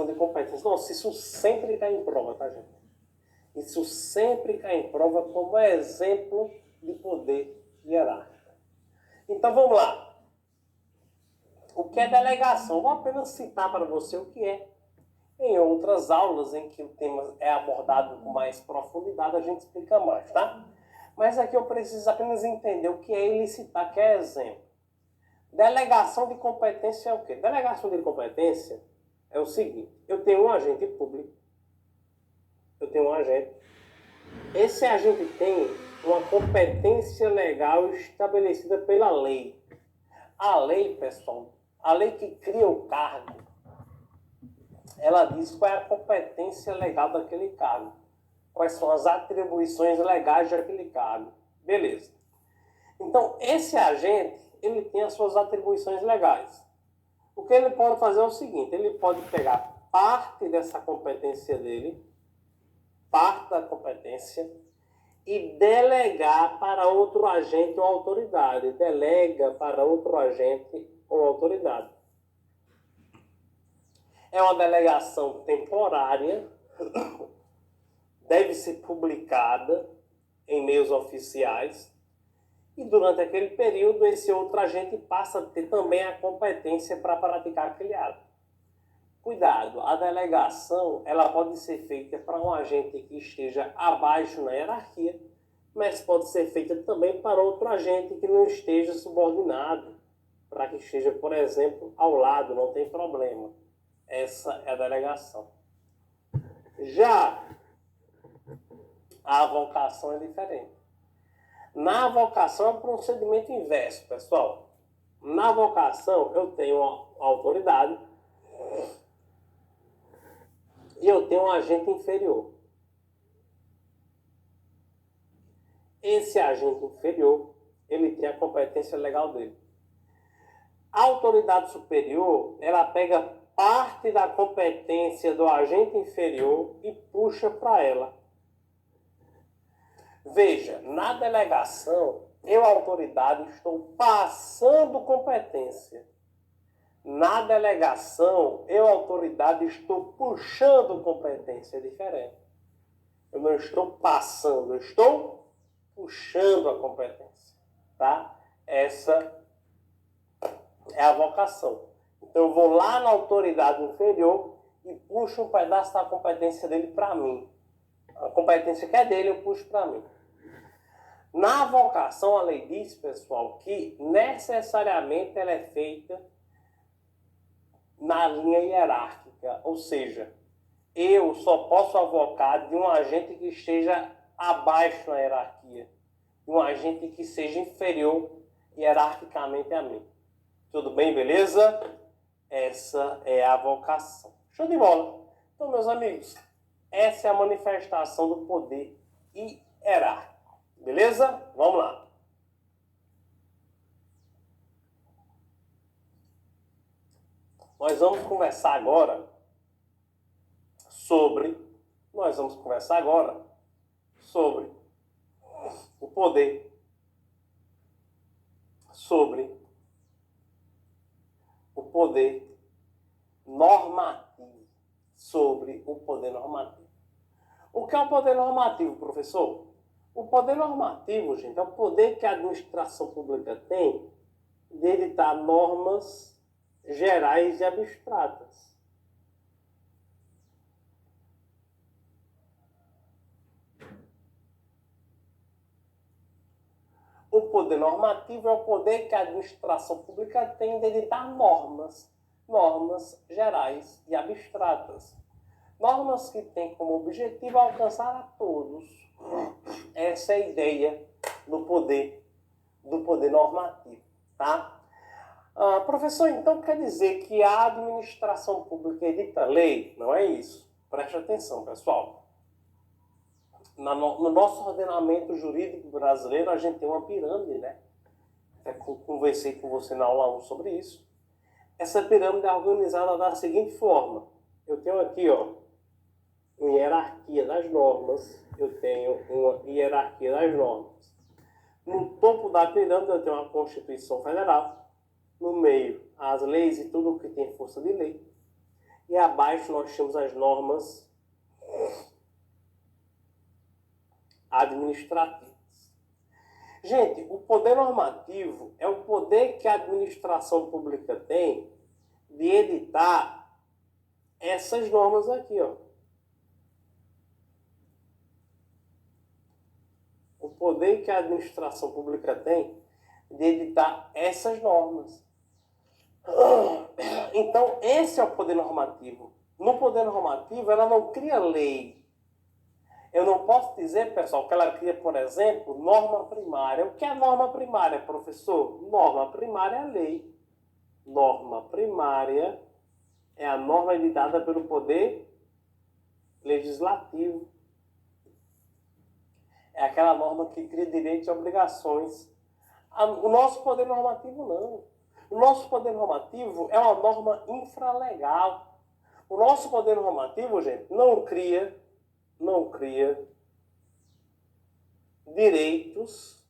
de competência. Nossa, isso sempre cai em prova, tá, gente? Isso sempre cai em prova como exemplo de poder hierárquico. Então, vamos lá. O que é delegação? Vou apenas citar para você o que é. Em outras aulas em que o tema é abordado com mais profundidade, a gente explica mais, tá? Mas aqui eu preciso apenas entender o que é ilicitar, que é exemplo. Delegação de competência é o quê? Delegação de competência é o seguinte: eu tenho um agente público, esse agente tem uma competência legal estabelecida pela lei. A lei, pessoal, a lei que cria o cargo, ela diz qual é a competência legal daquele cargo, quais são as atribuições legais daquele cargo. Beleza. Então, esse agente, ele tem as suas atribuições legais. O que ele pode fazer é o seguinte: ele pode pegar parte dessa competência dele, parte da competência, e delegar para outro agente ou autoridade. Delega para outro agente ou autoridade. É uma delegação temporária, deve ser publicada em meios oficiais E durante aquele período, esse outro agente passa a ter também a competência para praticar aquele ato. Cuidado, a delegação ela pode ser feita para um agente que esteja abaixo na hierarquia, mas pode ser feita também para outro agente que não esteja subordinado, para que esteja, por exemplo, ao lado, não tem problema. Essa é a delegação. Já a avocação é diferente. Na avocação é um procedimento inverso, pessoal. Na avocação eu tenho uma autoridade e eu tenho um agente inferior. Esse agente inferior, ele tem a competência legal dele. A autoridade superior, ela pega parte da competência do agente inferior e puxa para ela. Veja, na delegação, eu, autoridade, estou passando competência. Na delegação, eu, autoridade, estou puxando competência. É diferente. Eu não estou passando, eu estou puxando a competência. Tá? Essa é a vocação. Então, eu vou lá na autoridade inferior e puxo um pedaço da competência dele para mim. A competência que é dele, eu puxo para mim. Na vocação, a lei diz, pessoal, que necessariamente ela é feita na linha hierárquica. Ou seja, eu só posso avocar de um agente que esteja abaixo na hierarquia. De um agente que seja inferior hierarquicamente a mim. Tudo bem, beleza? Essa é a vocação. Show de bola. Então, meus amigos, essa é a manifestação do poder hierárquico. Beleza? Vamos lá. Nós vamos conversar agora sobre o poder, sobre o poder normativo, sobre o poder normativo. O que é o poder normativo, professor? O poder normativo, gente, é o poder que a administração pública tem de editar normas gerais e abstratas. O poder normativo é o poder que a administração pública tem de editar normas gerais e abstratas. Normas que têm como objetivo alcançar a todos. Essa é a ideia do poder normativo, tá? Professor, então quer dizer que a administração pública edita lei? Não é isso. Preste atenção, pessoal. No nosso ordenamento jurídico brasileiro, a gente tem uma pirâmide, né? Até conversei com você na aula 1 sobre isso. Essa pirâmide é organizada da seguinte forma. Eu tenho aqui, ó, uma hierarquia das normas. No topo da pirâmide eu tenho uma Constituição Federal. No meio, as leis e tudo que tem força de lei. E abaixo nós temos as normas administrativas. Gente, o poder normativo é o poder que a administração pública tem de editar essas normas aqui, ó. O poder que a administração pública tem de editar essas normas. Então, esse é o poder normativo. No poder normativo, ela não cria lei. Eu não posso dizer, pessoal, que ela cria, por exemplo, norma primária. O que é norma primária, professor? Norma primária é lei. Norma primária é a norma editada pelo poder legislativo. É aquela norma que cria direitos e obrigações. O nosso poder normativo não. O nosso poder normativo é uma norma infralegal. O nosso poder normativo, gente, não cria direitos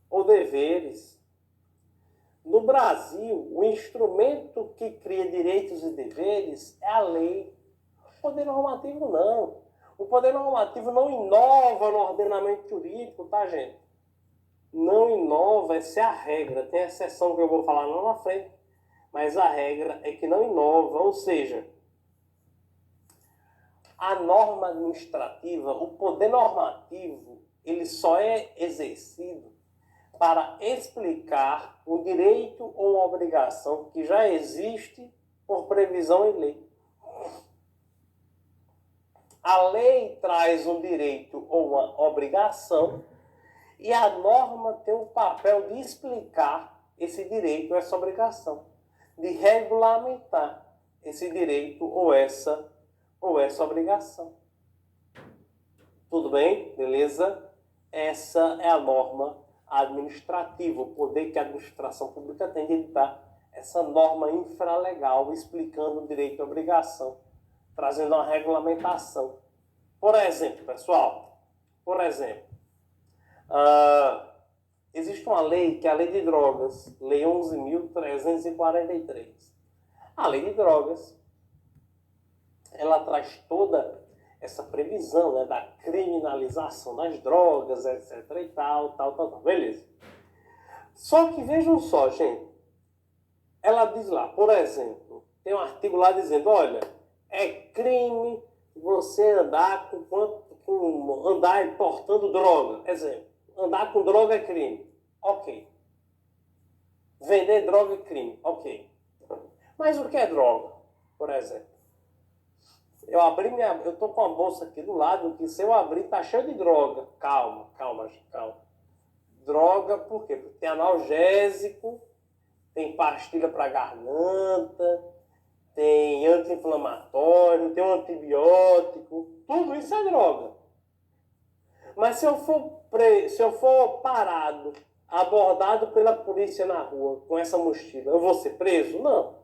ou deveres. No Brasil, o instrumento que cria direitos e deveres é a lei. O poder normativo não. O poder normativo não inova no ordenamento jurídico, tá, gente? Não inova, essa é a regra. Tem exceção que eu vou falar lá na frente, mas a regra é que não inova, ou seja, a norma administrativa, o poder normativo, ele só é exercido para explicar um direito ou uma obrigação que já existe por previsão em lei. A lei traz um direito ou uma obrigação e a norma tem o papel de explicar esse direito ou essa obrigação, de regulamentar esse direito ou essa obrigação. Tudo bem? Beleza? Essa é a norma administrativa, o poder que a administração pública tem de editar essa norma infralegal, explicando o direito e a obrigação, trazendo uma regulamentação. Por exemplo, pessoal, existe uma lei que é a Lei de Drogas, Lei 11.343. A Lei de Drogas, ela traz toda essa previsão, né, da criminalização das drogas, etc. e tal, beleza. Só que vejam só, gente, ela diz lá, por exemplo, tem um artigo lá dizendo, olha, é crime você andar andar portando droga. Exemplo, andar com droga é crime. Ok. Vender droga é crime. Ok. Mas o que é droga? Por exemplo, eu tô com a bolsa aqui do lado, que se eu abrir tá cheio de droga. Calma. Droga, por quê? Porque tem analgésico, tem pastilha para garganta, tem anti-inflamatório, tem um antibiótico, tudo isso é droga. Mas se eu for parado, abordado pela polícia na rua com essa mochila, eu vou ser preso? Não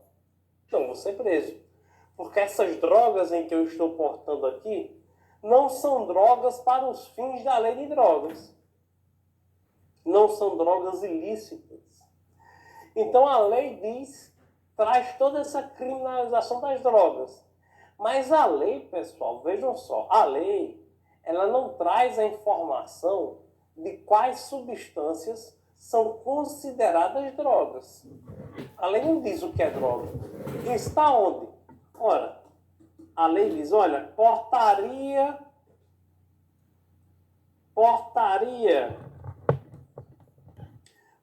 vou ser preso. Porque essas drogas em que eu estou portando aqui não são drogas para os fins da lei de drogas. Não são drogas ilícitas. Então a lei traz toda essa criminalização das drogas. Mas a lei, pessoal, vejam só, a lei, ela não traz a informação de quais substâncias são consideradas drogas. A lei não diz o que é droga. Está onde? Ora, a lei diz, olha, portaria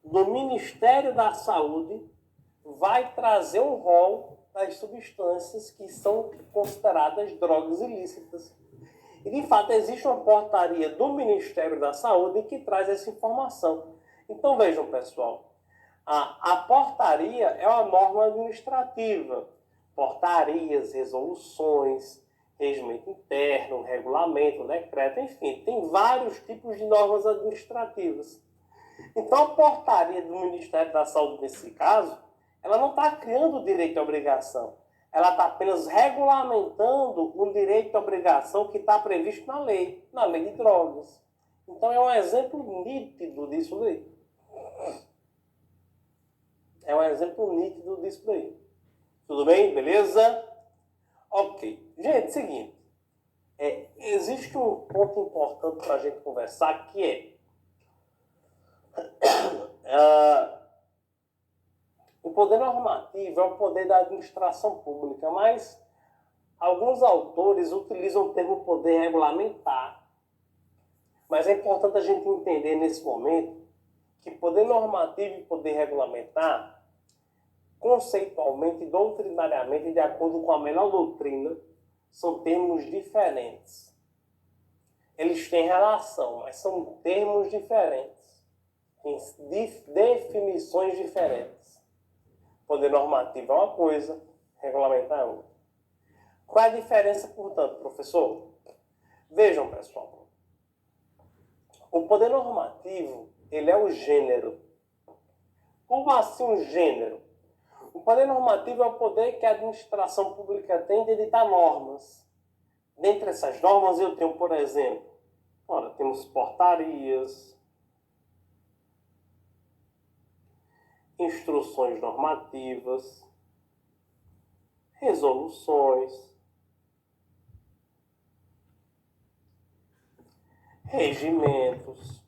do Ministério da Saúde vai trazer um rol das substâncias que são consideradas drogas ilícitas. E, de fato, existe uma portaria do Ministério da Saúde que traz essa informação. Então, vejam, pessoal, a portaria é uma norma administrativa. Portarias, resoluções, regimento interno, regulamento, decreto, enfim, tem vários tipos de normas administrativas. Então, a portaria do Ministério da Saúde, nesse caso, ela não está criando direito e obrigação. Ela está apenas regulamentando o direito e obrigação que está previsto na lei de drogas. Então, é um exemplo nítido disso daí. Tudo bem? Beleza? Ok. Gente, seguinte. Existe um ponto importante para a gente conversar, que o poder normativo é o poder da administração pública, mas alguns autores utilizam o termo poder regulamentar. Mas é importante a gente entender nesse momento que poder normativo e poder regulamentar, conceitualmente e doutrinariamente, de acordo com a melhor doutrina, são termos diferentes. Eles têm relação, mas são termos diferentes, têm definições diferentes. Poder normativo é uma coisa, regulamentar é outra. Qual é a diferença, portanto, professor? Vejam, pessoal. O poder normativo, ele é o gênero. Como assim um gênero? O poder normativo é o poder que a administração pública tem de editar normas. Dentre essas normas eu tenho, por exemplo, temos portarias, instruções normativas, resoluções, regimentos.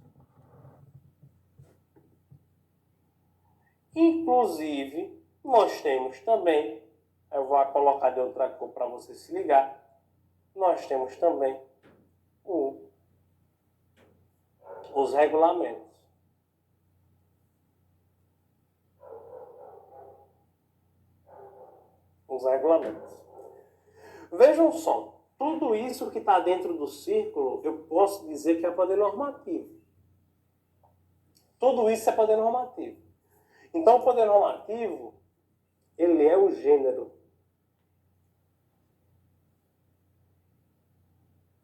Inclusive, nós temos também, eu vou colocar de outra cor para você se ligar, nós temos também os regulamentos. Os regulamentos. Vejam só, tudo isso que está dentro do círculo, eu posso dizer que é poder normativo. Tudo isso é poder normativo. Então, o poder normativo, ele é o gênero.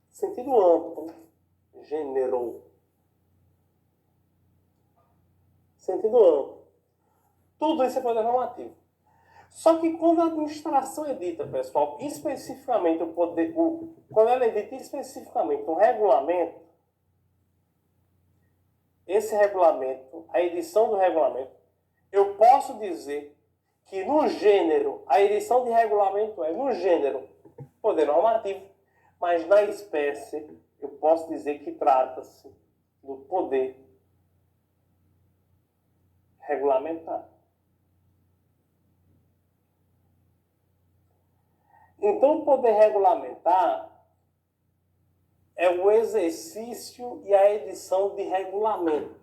Sentido amplo, gênero. Sentido amplo. Tudo isso é poder normativo. Só que quando a administração edita, pessoal, especificamente quando ela edita especificamente um regulamento, esse regulamento, a edição do regulamento, eu posso dizer que no gênero, a edição de regulamento é no gênero poder normativo, mas na espécie eu posso dizer que trata-se do poder regulamentar. Então, o poder regulamentar é o exercício e a edição de regulamento.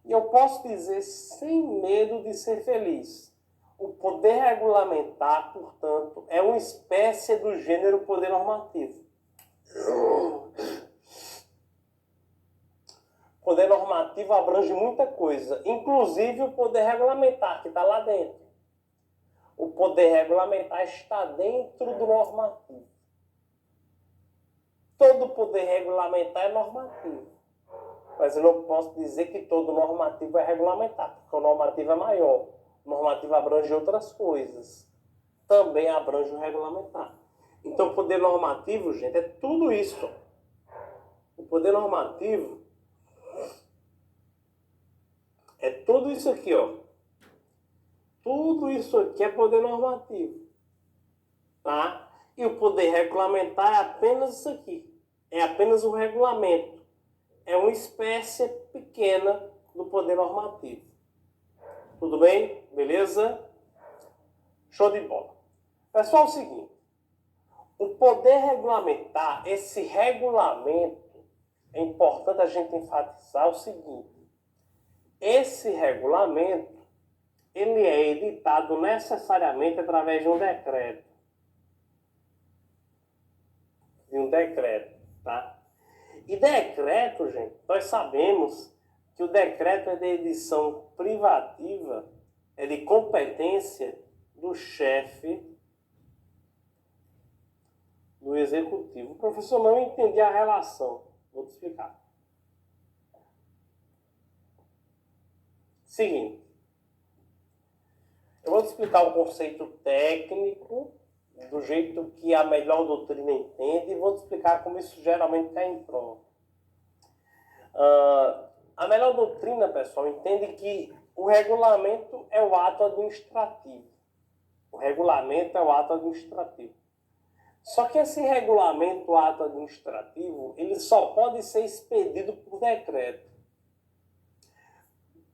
E eu posso dizer, sem medo de ser feliz, o poder regulamentar, portanto, é uma espécie do gênero poder normativo. O poder normativo abrange muita coisa, inclusive o poder regulamentar, que está lá dentro. O poder regulamentar está dentro do normativo. Todo poder regulamentar é normativo. Mas eu não posso dizer que todo normativo é regulamentar, porque o normativo é maior. O normativo abrange outras coisas. Também abrange o regulamentar. Então, o poder normativo, gente, é tudo isso. O poder normativo é tudo isso aqui, ó. Tudo isso aqui é poder normativo. Tá? E o poder regulamentar é apenas isso aqui. É apenas um regulamento. É uma espécie pequena do poder normativo. Tudo bem? Beleza? Show de bola. Pessoal, é o seguinte. O poder regulamentar, esse regulamento, é importante a gente enfatizar o seguinte. Esse regulamento, ele é editado necessariamente através de um decreto. De um decreto, tá? E decreto, gente, nós sabemos que o decreto é de edição privativa, é de competência do chefe do executivo. O professor não entendia a relação. Vou te explicar. Seguinte. Eu vou te explicar o conceito técnico, do jeito que a melhor doutrina entende, e vou te explicar como isso geralmente cai em prova. A melhor doutrina, pessoal, entende que o regulamento é o ato administrativo. O regulamento é o ato administrativo. Só que esse regulamento, o ato administrativo, ele só pode ser expedido por decreto.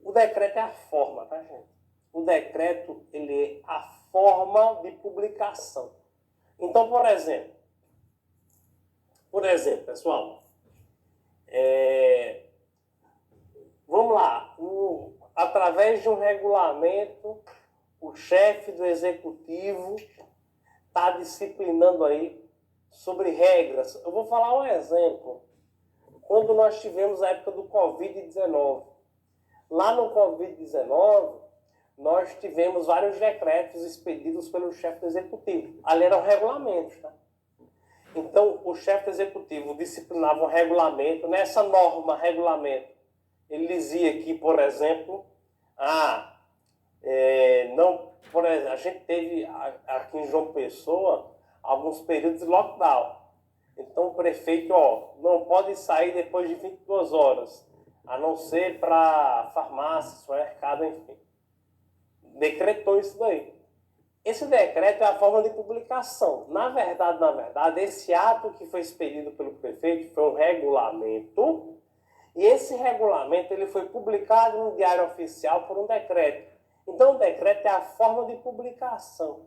O decreto é a forma, tá, gente? O decreto, ele é a forma de publicação. Então, por exemplo, pessoal, vamos lá, através de um regulamento, o chefe do executivo está disciplinando aí sobre regras. Eu vou falar um exemplo. Quando nós tivemos a época do Covid-19, lá no Covid-19, nós tivemos vários decretos expedidos pelo chefe do executivo. Ali eram regulamentos, tá? Então, o chefe do executivo disciplinava um regulamento. Nessa norma, regulamento, ele dizia que, por exemplo, a gente teve aqui em João Pessoa alguns períodos de lockdown. Então, o prefeito, não pode sair depois de 22 horas, a não ser para farmácia, supermercado, enfim. Decretou isso daí. Esse decreto é a forma de publicação. Na verdade, esse ato que foi expedido pelo prefeito foi um regulamento, e esse regulamento ele foi publicado no Diário Oficial por um decreto. Então, o decreto é a forma de publicação.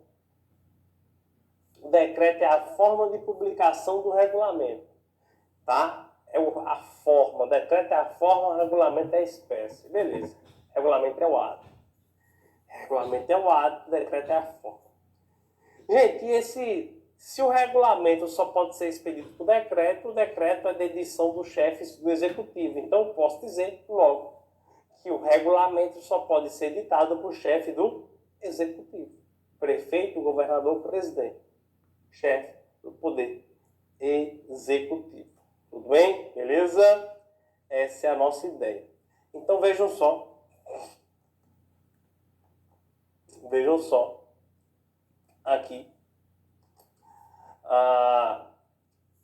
O decreto é a forma de publicação do regulamento, tá? A forma, o decreto é a forma, o regulamento é a espécie. Beleza. Regulamento é o ato. Regulamento é o ato, o decreto é a forma. Gente, se o regulamento só pode ser expedido por decreto, o decreto é de edição dos chefes do executivo. Então, eu posso dizer logo que o regulamento só pode ser editado por chefe do executivo. Prefeito, governador, presidente. Chefe do poder executivo. Tudo bem? Beleza? Essa é a nossa ideia. Então, vejam só. Aqui.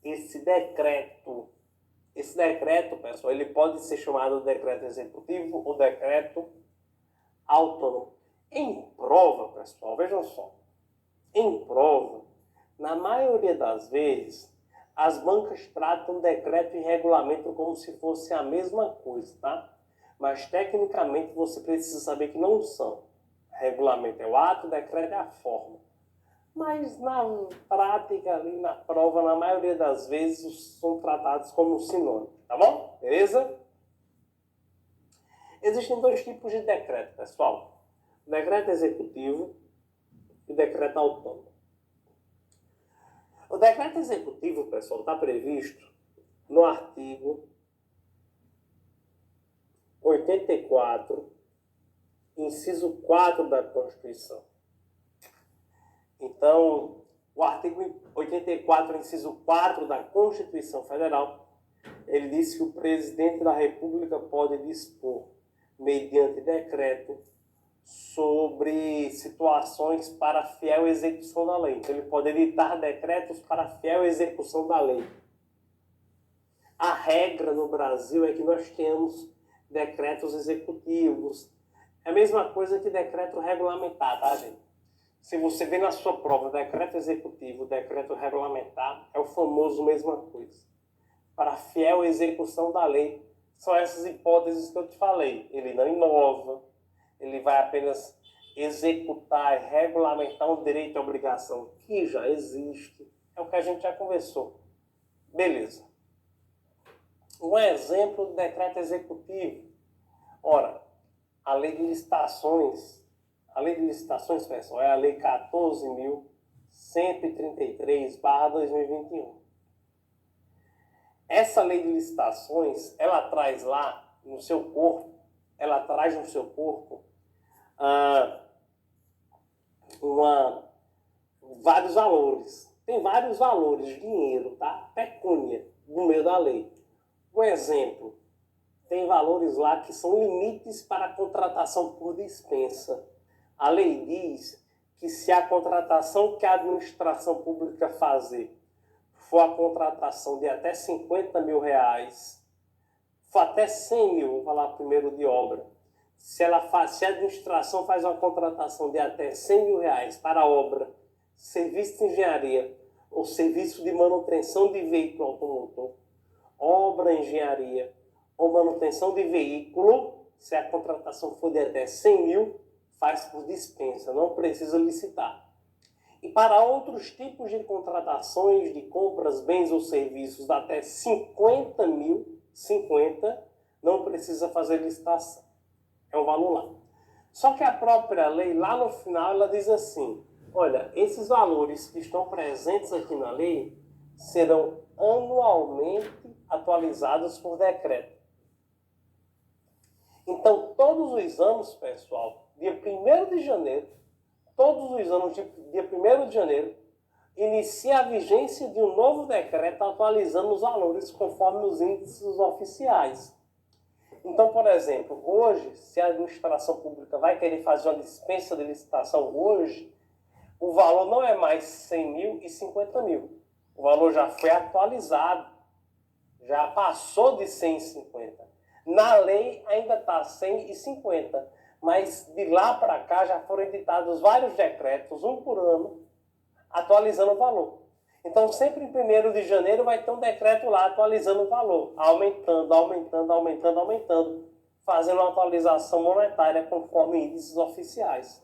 Esse decreto, pessoal, ele pode ser chamado de decreto executivo ou decreto autônomo. Em prova, pessoal, vejam só. Em prova, na maioria das vezes, as bancas tratam decreto e regulamento como se fosse a mesma coisa, tá? Mas, tecnicamente, você precisa saber que não são. Regulamento é o ato, decreto é a forma. Mas, na prática, ali na prova, na maioria das vezes, são tratados como sinônimo, tá bom? Beleza? Existem dois tipos de decreto, pessoal. O decreto executivo e o decreto autônomo. O decreto executivo, pessoal, está previsto no artigo 84, inciso 4 da Constituição. Então, o artigo 84, inciso 4 da Constituição Federal, ele diz que o presidente da República pode dispor, mediante decreto, sobre situações para fiel execução da lei. Então, ele pode editar decretos para fiel execução da lei. A regra no Brasil é que nós temos decretos executivos. É a mesma coisa que decreto regulamentar, tá, gente? Se você vê na sua prova decreto executivo, decreto regulamentar, é o famoso mesma coisa. Para fiel execução da lei, são essas hipóteses que eu te falei. Ele não inova, ele vai apenas executar e regulamentar um direito e obrigação que já existe. É o que a gente já conversou. Beleza. Um exemplo de decreto executivo. Ora, a lei de licitações, pessoal, é a lei 14.133/2021. Essa lei de licitações, ela traz no seu corpo vários valores. Tem vários valores, dinheiro, tá? Pecúnia, no meio da lei. Um exemplo, tem valores lá que são limites para a contratação por dispensa. A lei diz que se a contratação que a administração pública fazer for a contratação de até 50 mil reais, for até 100 mil, vou falar primeiro de obra, se a administração faz uma contratação de até 100 mil reais para obra, serviço de engenharia ou serviço de manutenção de veículo automotor, obra, engenharia ou manutenção de veículo, se a contratação for de até 100 mil, faz por dispensa, não precisa licitar. E para outros tipos de contratações de compras, bens ou serviços de até 50 mil, não precisa fazer licitação. É um valor lá. Só que a própria lei, lá no final, ela diz assim, olha, esses valores que estão presentes aqui na lei serão anualmente atualizados por decreto. Então, todos os anos, pessoal, dia 1º de janeiro, dia 1º de janeiro, inicia a vigência de um novo decreto atualizando os valores conforme os índices oficiais. Então, por exemplo, hoje, se a administração pública vai querer fazer uma dispensa de licitação hoje, o valor não é mais 100 mil e 50 mil. O valor já foi atualizado, já passou de 150. Na lei ainda está 150, Mas de lá para cá já foram editados vários decretos, um por ano, atualizando o valor. Então, sempre em 1º de janeiro vai ter um decreto lá atualizando o valor, aumentando, aumentando, aumentando, aumentando, fazendo uma atualização monetária conforme índices oficiais.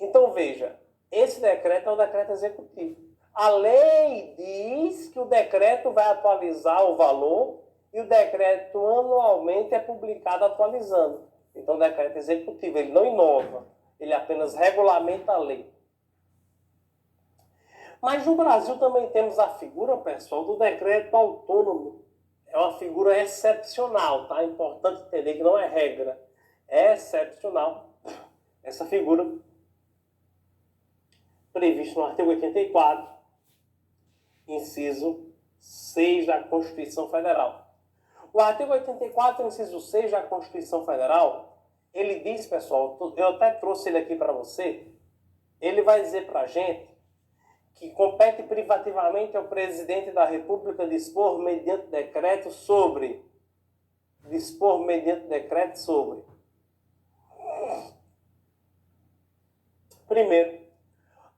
Então, veja, esse decreto é o decreto executivo. A lei diz que o decreto vai atualizar o valor e o decreto anualmente é publicado atualizando. Então, o decreto executivo, ele não inova, ele apenas regulamenta a lei. Mas no Brasil também temos a figura, pessoal, do decreto autônomo. É uma figura excepcional, tá? É importante entender que não é regra. É excepcional essa figura prevista no artigo 84, inciso 6 da Constituição Federal. O artigo 84, inciso 6 da Constituição Federal, ele diz, pessoal, eu até trouxe ele aqui para você, ele vai dizer para a gente que compete privativamente ao presidente da República dispor mediante decreto sobre primeiro,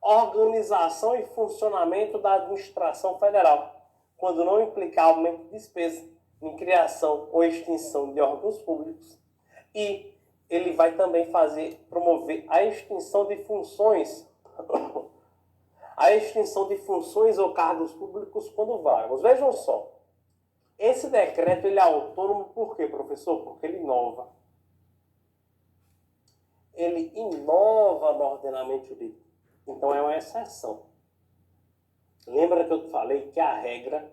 organização e funcionamento da administração federal, quando não implicar aumento de despesa em criação ou extinção de órgãos públicos. E ele vai também promover a extinção de funções ou cargos públicos quando vagos. Vejam só, esse decreto ele é autônomo por quê, professor? Porque ele inova. Ele inova no ordenamento jurídico. Então é uma exceção. Lembra que eu falei que a regra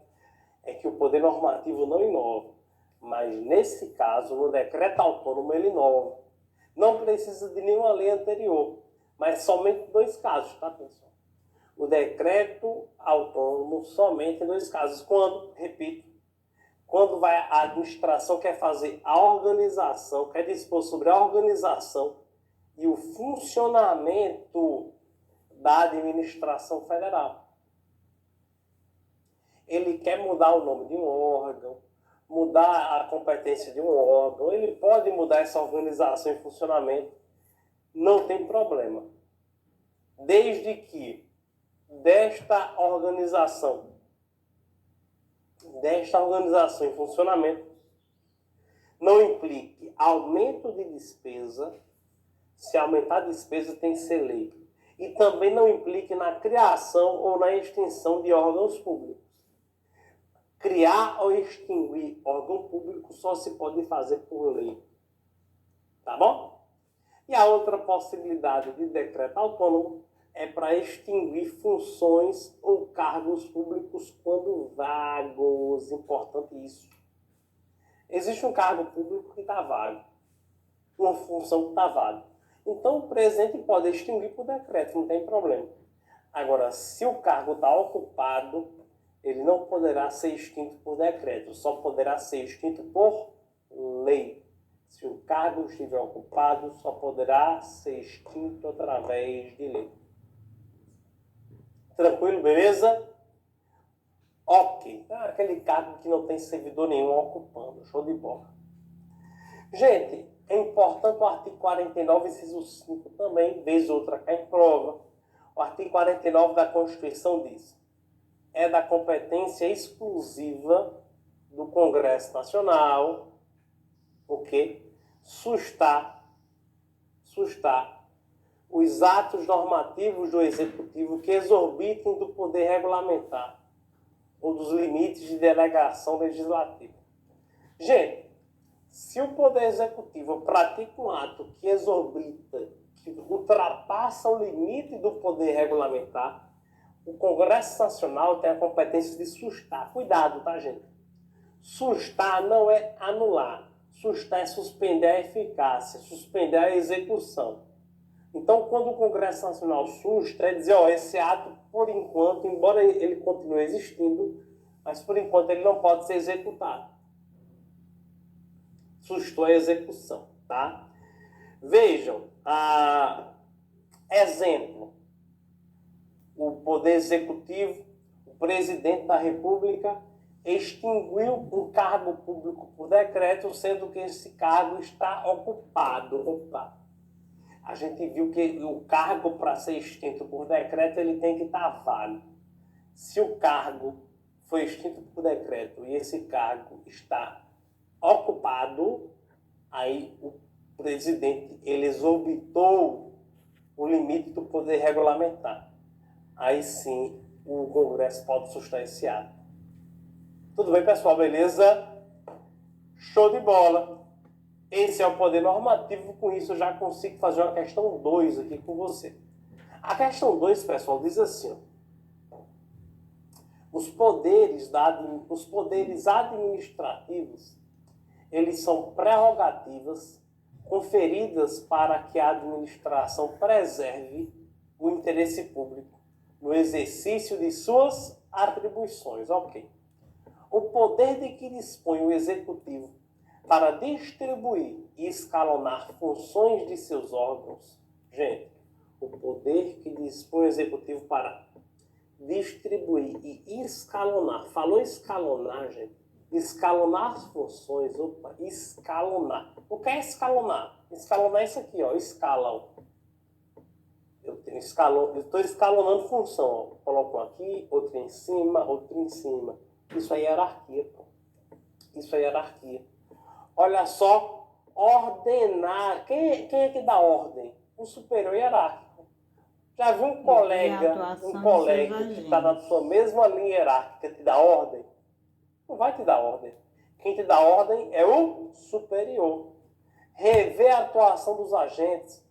é que o poder normativo não inova. Mas nesse caso, no decreto autônomo, ele inova. Não precisa de nenhuma lei anterior. Mas somente 2 casos, tá, pessoal? O decreto autônomo somente em 2 casos. Quando, repito, quando a administração quer fazer a organização, quer dispor sobre a organização e o funcionamento da administração federal. Ele quer mudar o nome de um órgão, mudar a competência de um órgão, ele pode mudar essa organização e funcionamento, não tem problema. Desde que desta organização em funcionamento não implique aumento de despesa. Se aumentar a despesa tem que ser lei. E também não implique na criação ou na extinção de órgãos públicos. Criar ou extinguir órgão público só se pode fazer por lei. Tá bom? E a outra possibilidade de decreto autônomo é para extinguir funções ou cargos públicos quando vagos. Importante isso. Existe um cargo público que está vago. Uma função que está vaga. Então, o presidente pode extinguir por decreto, não tem problema. Agora, se o cargo está ocupado, ele não poderá ser extinto por decreto, só poderá ser extinto por lei. Se o cargo estiver ocupado, só poderá ser extinto através de lei. Tranquilo, beleza? Ok. Aquele cargo que não tem servidor nenhum ocupando. Show de bola. Gente, é importante o artigo 49, inciso 5 também, vez outra cai em prova. O artigo 49 da Constituição diz: é da competência exclusiva do Congresso Nacional, sustar os atos normativos do Executivo que exorbitem do poder regulamentar ou dos limites de delegação legislativa. Gente, se o Poder Executivo pratica um ato que exorbita, que ultrapassa o limite do poder regulamentar, o Congresso Nacional tem a competência de sustar. Cuidado, tá, gente? Sustar não é anular. Sustar é suspender a eficácia, suspender a execução. Então, quando o Congresso Nacional susta, é dizer, esse ato, por enquanto, embora ele continue existindo, mas por enquanto ele não pode ser executado. Sustou a execução, tá? Vejam, exemplo, o Poder Executivo, o Presidente da República, extinguiu um cargo público por decreto, sendo que esse cargo está ocupado. a gente viu que o cargo, para ser extinto por decreto, ele tem que estar válido. Se o cargo foi extinto por decreto e esse cargo está ocupado, aí o presidente ele exorbitou o limite do poder regulamentar. Aí sim o Congresso pode sustar esse ato. Tudo bem, pessoal? Beleza? Show de bola! Esse é o poder normativo. Com isso eu já consigo fazer uma questão 2 aqui com você. A questão 2, pessoal, diz assim: ó, os poderes administrativos, eles são prerrogativas conferidas para que a administração preserve o interesse público no exercício de suas atribuições. Ok. O poder de que dispõe o Executivo para distribuir e escalonar funções de seus órgãos. Gente, o poder que dispõe o Executivo para distribuir e escalonar. Falou escalonar, gente? Escalonar as funções. Opa, escalonar. O que é escalonar? Escalonar é isso aqui, ó, escalão. Eu estou escalonando função. Ó. Coloco um aqui, outro em cima, outro em cima. Isso é hierarquia, pô. Isso é hierarquia. Olha só, ordenar. Quem é que dá ordem? O superior hierárquico. Já viu um colega que está na sua mesma linha hierárquica te dá ordem? Não vai te dar ordem. Quem te dá ordem é o superior. Rever a atuação dos agentes.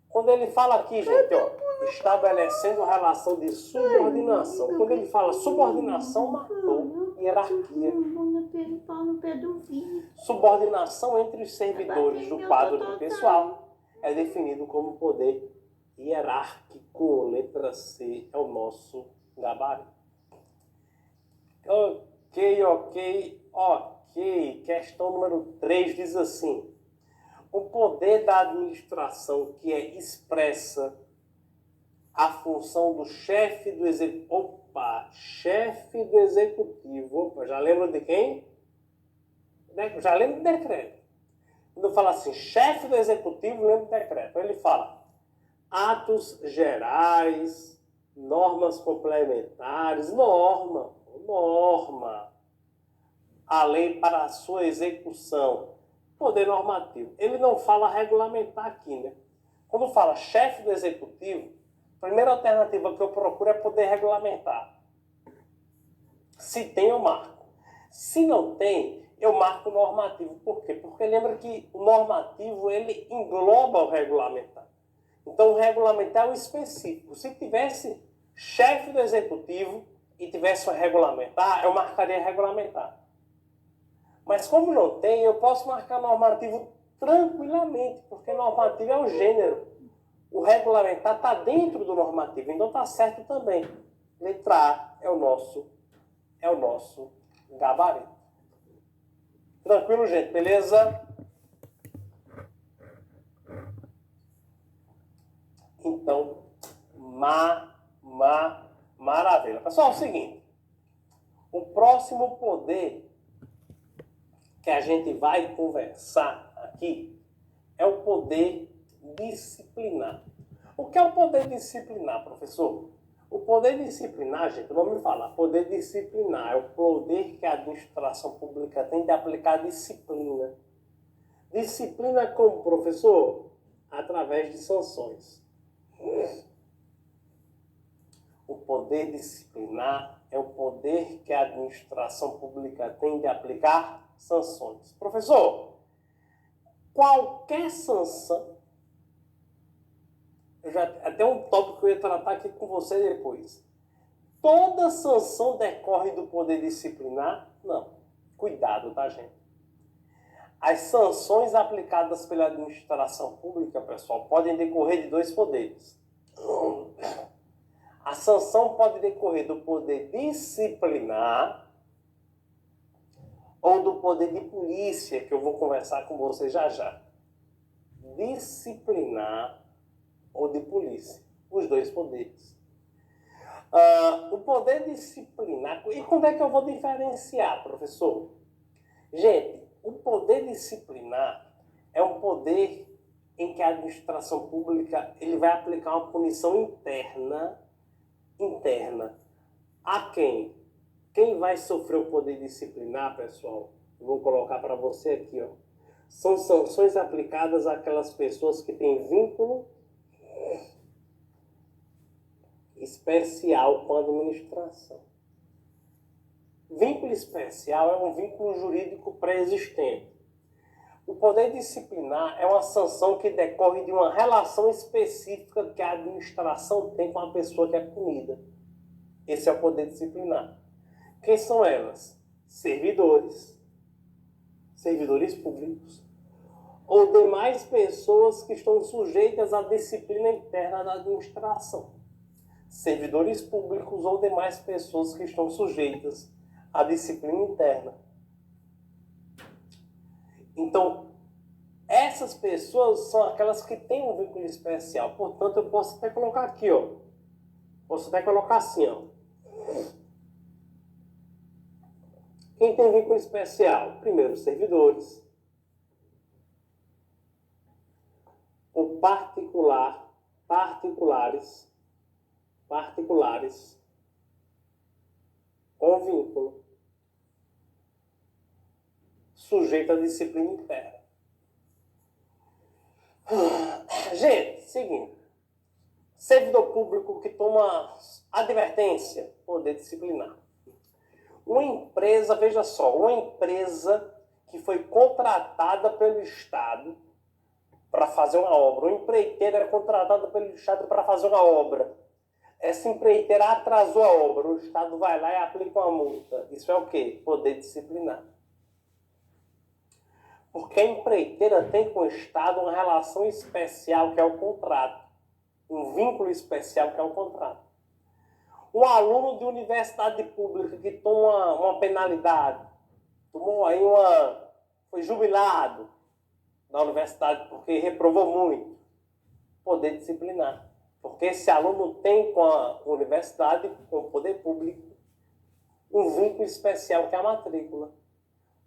Quando ele fala aqui, gente, ó, estabelecendo relação de subordinação. Quando ele fala subordinação, matou hierarquia. Subordinação entre os servidores do quadro do pessoal é definido como poder hierárquico. Letra C é o nosso gabarito. Ok. Questão número 3 diz assim: o poder da administração que expressa a função do chefe do executivo. Chefe do executivo. Opa, já lembra de quem? Já lembra do decreto. Quando eu falo assim, chefe do executivo, lembra do decreto. Ele fala atos gerais, normas complementares, norma. A lei para a sua execução. Poder normativo. Ele não fala regulamentar aqui, né? Quando fala chefe do executivo, a primeira alternativa que eu procuro é poder regulamentar. Se tem, eu marco. Se não tem, eu marco o normativo. Por quê? Porque lembra que o normativo, ele engloba o regulamentar. Então, o regulamentar é o específico. Se tivesse chefe do executivo e tivesse o regulamentar, eu marcaria regulamentar. Mas como não tem, eu posso marcar normativo tranquilamente, porque normativo é o gênero. O regulamentar está dentro do normativo, então está certo também. Letra A é o nosso gabarito. Tranquilo, gente? Beleza? Então, maravilha. Pessoal, é o seguinte. O próximo poder que a gente vai conversar aqui é o poder disciplinar. O que é o poder disciplinar, professor? O poder disciplinar, gente, vamos falar. Poder disciplinar é o poder que a administração pública tem de aplicar disciplina. Disciplina como, professor? Através de sanções. O poder disciplinar é o poder que a administração pública tem de aplicar sanções. Professor, qualquer sanção, até um tópico que eu ia tratar aqui com você depois. Toda sanção decorre do poder disciplinar? Não. Cuidado, tá, gente? As sanções aplicadas pela administração pública, pessoal, podem decorrer de dois poderes. A sanção pode decorrer do poder disciplinar ou do poder de polícia, que eu vou conversar com você já já. Disciplinar ou de polícia. Os dois poderes. O poder disciplinar... E como é que eu vou diferenciar, professor? Gente, o poder disciplinar é um poder em que a administração pública ele vai aplicar uma punição interna. A quem? Quem vai sofrer o poder disciplinar, pessoal? Eu vou colocar para você aqui, ó. São sanções aplicadas àquelas pessoas que têm vínculo especial com a administração. Vínculo especial é um vínculo jurídico pré-existente. O poder disciplinar é uma sanção que decorre de uma relação específica que a administração tem com a pessoa que é punida. Esse é o poder disciplinar. Quem são elas? Servidores públicos ou demais pessoas que estão sujeitas à disciplina interna da administração. Servidores públicos ou demais pessoas que estão sujeitas à disciplina interna. Então, essas pessoas são aquelas que têm um vínculo especial. Portanto, eu posso até colocar aqui, ó. Posso até colocar assim, ó. Quem tem vínculo especial? Primeiro, servidores. Ou particulares com vínculo sujeito à disciplina interna. Gente, seguinte. Servidor público que toma advertência, poder disciplinar. Uma empresa, veja só, uma empresa que foi contratada pelo Estado para fazer uma obra. Uma empreiteira era contratada pelo Estado para fazer uma obra. Essa empreiteira atrasou a obra. O Estado vai lá e aplica uma multa. Isso é o quê? Poder disciplinar. Porque a empreiteira tem com o Estado uma relação especial, que é o contrato. Um vínculo especial, que é o contrato. Um aluno de universidade pública que toma uma penalidade, foi jubilado da universidade porque reprovou muito, poder disciplinar. Porque esse aluno tem com a universidade, com o poder público, um vínculo especial, que é a matrícula.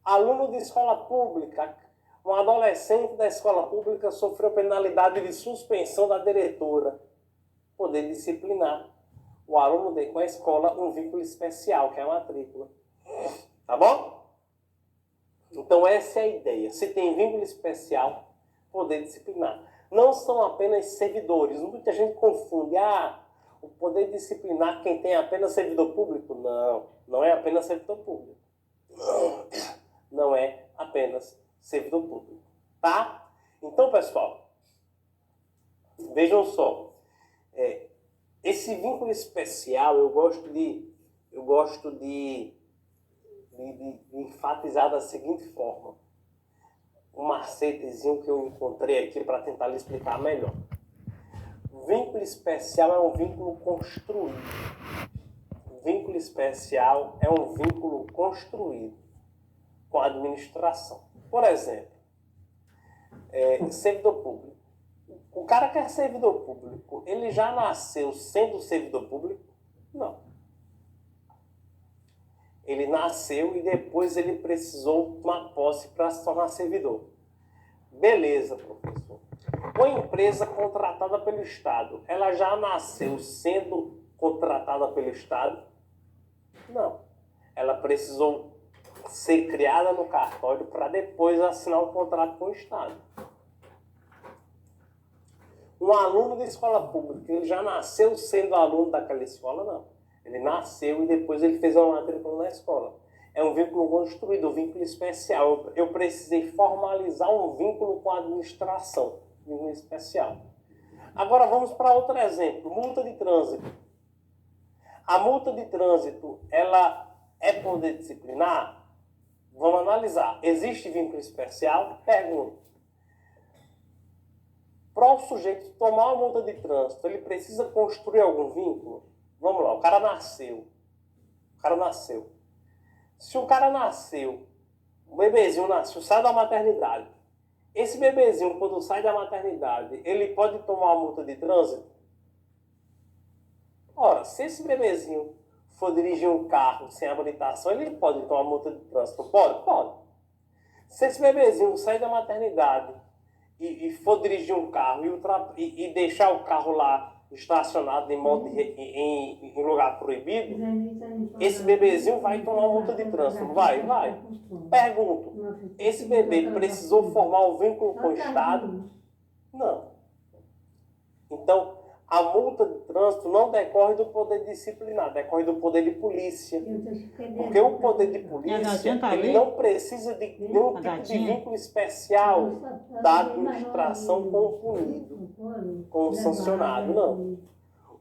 Aluno de escola pública, um adolescente da escola pública sofreu penalidade de suspensão da diretora, poder disciplinar. O aluno tem com a escola um vínculo especial, que é a matrícula. Tá bom? Então essa é a ideia. Se tem vínculo especial, poder disciplinar. Não são apenas servidores. Muita gente confunde. O poder disciplinar quem tem apenas servidor público? Não, não é apenas servidor público. Não é apenas servidor público. Tá? Então, pessoal, vejam só. Esse vínculo especial eu gosto de enfatizar da seguinte forma. Um macetezinho que eu encontrei aqui para tentar lhe explicar melhor. Vínculo especial é um vínculo construído. Vínculo especial é um vínculo construído com a administração. Por exemplo, servidor público. O cara que é servidor público, ele já nasceu sendo servidor público? Não. Ele nasceu e depois ele precisou tomar posse para se tornar servidor. Beleza, professor. Uma empresa contratada pelo Estado, ela já nasceu sendo contratada pelo Estado? Não. Ela precisou ser criada no cartório para depois assinar um contrato com o Estado. Um aluno de escola pública, ele já nasceu sendo aluno daquela escola? Não. Ele nasceu e depois ele fez uma matrícula na escola. É um vínculo construído, um vínculo especial. Eu precisei formalizar um vínculo com a administração, um vínculo especial. Agora vamos para outro exemplo, multa de trânsito. A multa de trânsito, ela é poder disciplinar? Vamos analisar. Existe vínculo especial? Pergunta. Para o sujeito tomar uma multa de trânsito, ele precisa construir algum vínculo? Vamos lá, o cara nasceu. Se o cara nasceu, o bebezinho nasceu, sai da maternidade. Esse bebezinho, quando sai da maternidade, ele pode tomar uma multa de trânsito? Ora, se esse bebezinho for dirigir um carro sem habilitação, ele pode tomar multa de trânsito? Pode? Pode. Se esse bebezinho sai da maternidade e for dirigir um carro e deixar o carro lá estacionado em lugar proibido, esse bebezinho vai tomar uma multa de trânsito. Vai. Pergunto, esse bebê precisou formar um vínculo com o Estado? Não. Então, a multa de trânsito não decorre do poder disciplinar, decorre do poder de polícia. Porque o poder de polícia, ele não precisa de nenhum tipo de vínculo especial da administração com o punido, com o sancionado, não.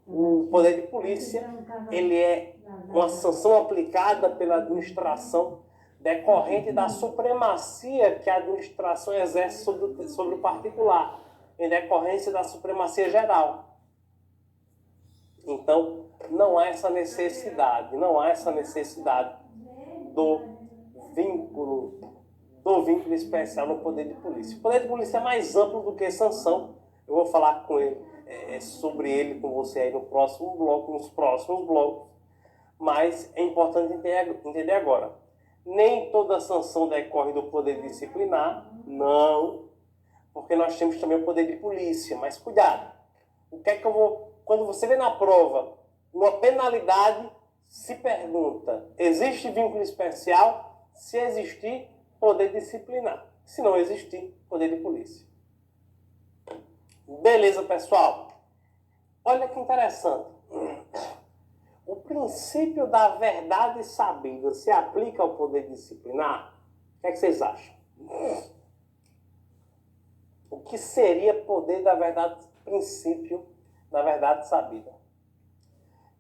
O poder de polícia, ele é uma sanção aplicada pela administração decorrente da supremacia que a administração exerce sobre o particular, em decorrência da supremacia geral. Então, não há essa necessidade do vínculo especial no poder de polícia. O poder de polícia é mais amplo do que sanção. Eu vou falar sobre ele com você aí nos próximos blocos, mas é importante entender agora. Nem toda sanção decorre do poder disciplinar, não, porque nós temos também o poder de polícia, mas cuidado. Quando você vê na prova uma penalidade, se pergunta, existe vínculo especial? Se existir, poder disciplinar. Se não existir, poder de polícia. Beleza, pessoal? Olha que interessante. O princípio da verdade sabida se aplica ao poder disciplinar? O que é que vocês acham? O que seria poder da verdade, princípio da verdade sabida?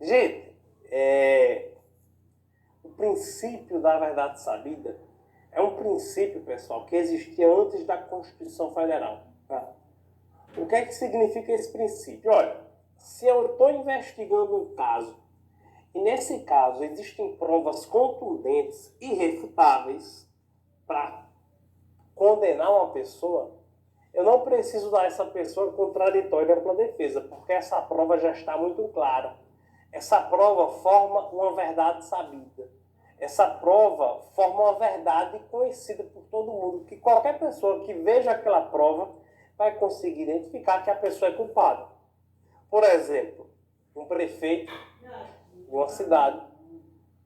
Gente, o princípio da verdade sabida é um princípio, pessoal, que existia antes da Constituição Federal. Tá? O que é que significa esse princípio? Olha, se eu estou investigando um caso, e nesse caso existem provas contundentes, irrefutáveis, para condenar uma pessoa, eu não preciso dar a essa pessoa contraditória ampla defesa, porque essa prova já está muito clara. Essa prova forma uma verdade sabida. Essa prova forma uma verdade conhecida por todo mundo, que qualquer pessoa que veja aquela prova vai conseguir identificar que a pessoa é culpada. Por exemplo, um prefeito de uma cidade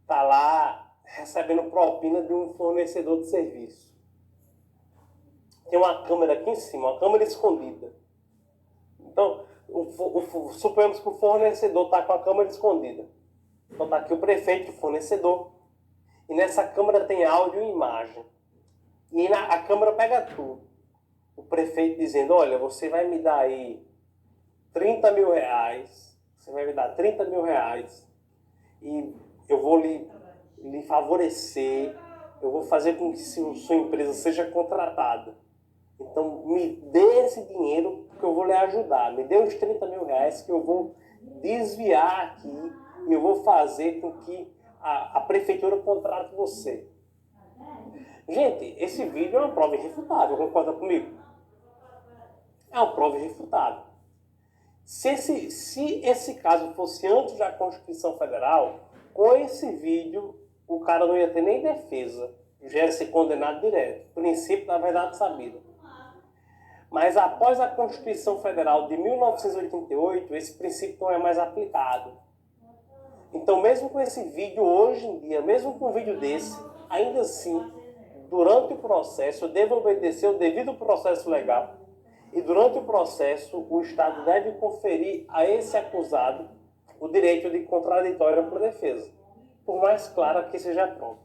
está lá recebendo propina de um fornecedor de serviço. Tem uma câmera aqui em cima, uma câmera escondida. Então, suponhamos que o fornecedor está com a câmera escondida. Então está aqui o prefeito, o fornecedor. E nessa câmera tem áudio e imagem. E a câmera pega tudo. O prefeito dizendo, olha, você vai me dar aí 30 mil reais. Você vai me dar 30 mil reais. E eu vou lhe favorecer. Eu vou fazer com que sua empresa seja contratada. Então, me dê esse dinheiro que eu vou lhe ajudar. Me dê os 30 mil reais que eu vou desviar aqui e eu vou fazer com que a prefeitura contrate você. Gente, esse vídeo é uma prova irrefutável, concorda comigo? É uma prova irrefutável. Se esse caso fosse antes da Constituição Federal, com esse vídeo o cara não ia ter nem defesa. Já ia ser condenado direto. Princípio da verdade sabida. Mas após a Constituição Federal de 1988, esse princípio não é mais aplicado. Então, mesmo com esse vídeo, hoje em dia, mesmo com um vídeo desse, ainda assim, durante o processo, eu devo obedecer o devido processo legal. E durante o processo, o Estado deve conferir a esse acusado o direito de contraditória por defesa, por mais clara que seja a prova.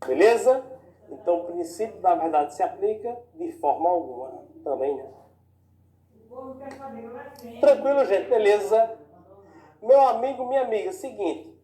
Beleza? Então, o princípio da verdade se aplica de forma alguma. Também não. Tranquilo, gente? Beleza? Meu amigo, minha amiga, seguinte.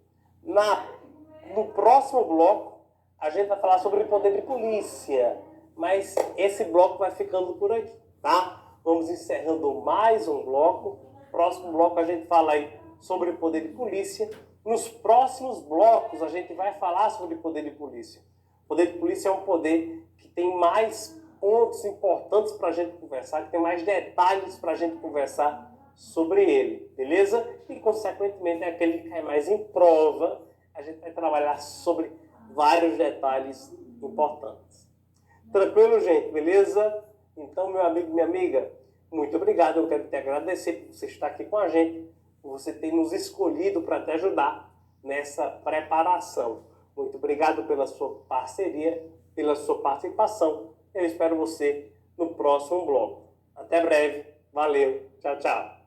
No próximo bloco, a gente vai falar sobre o poder de polícia. Mas esse bloco vai ficando por aqui, tá? Vamos encerrando mais um bloco. Próximo bloco a gente fala aí sobre o poder de polícia. Nos próximos blocos a gente vai falar sobre o poder de polícia. O poder de polícia é um poder que tem mais pontos importantes para a gente conversar, que tem mais detalhes para a gente conversar sobre ele, beleza? E, consequentemente, é aquele que cai mais em prova. A gente vai trabalhar sobre vários detalhes importantes. Tranquilo, gente? Beleza? Então, meu amigo, minha amiga, muito obrigado. Eu quero te agradecer por você estar aqui com a gente, por você ter nos escolhido para te ajudar nessa preparação. Muito obrigado pela sua parceria, pela sua participação. Eu espero você no próximo bloco. Até breve. Valeu. Tchau, tchau.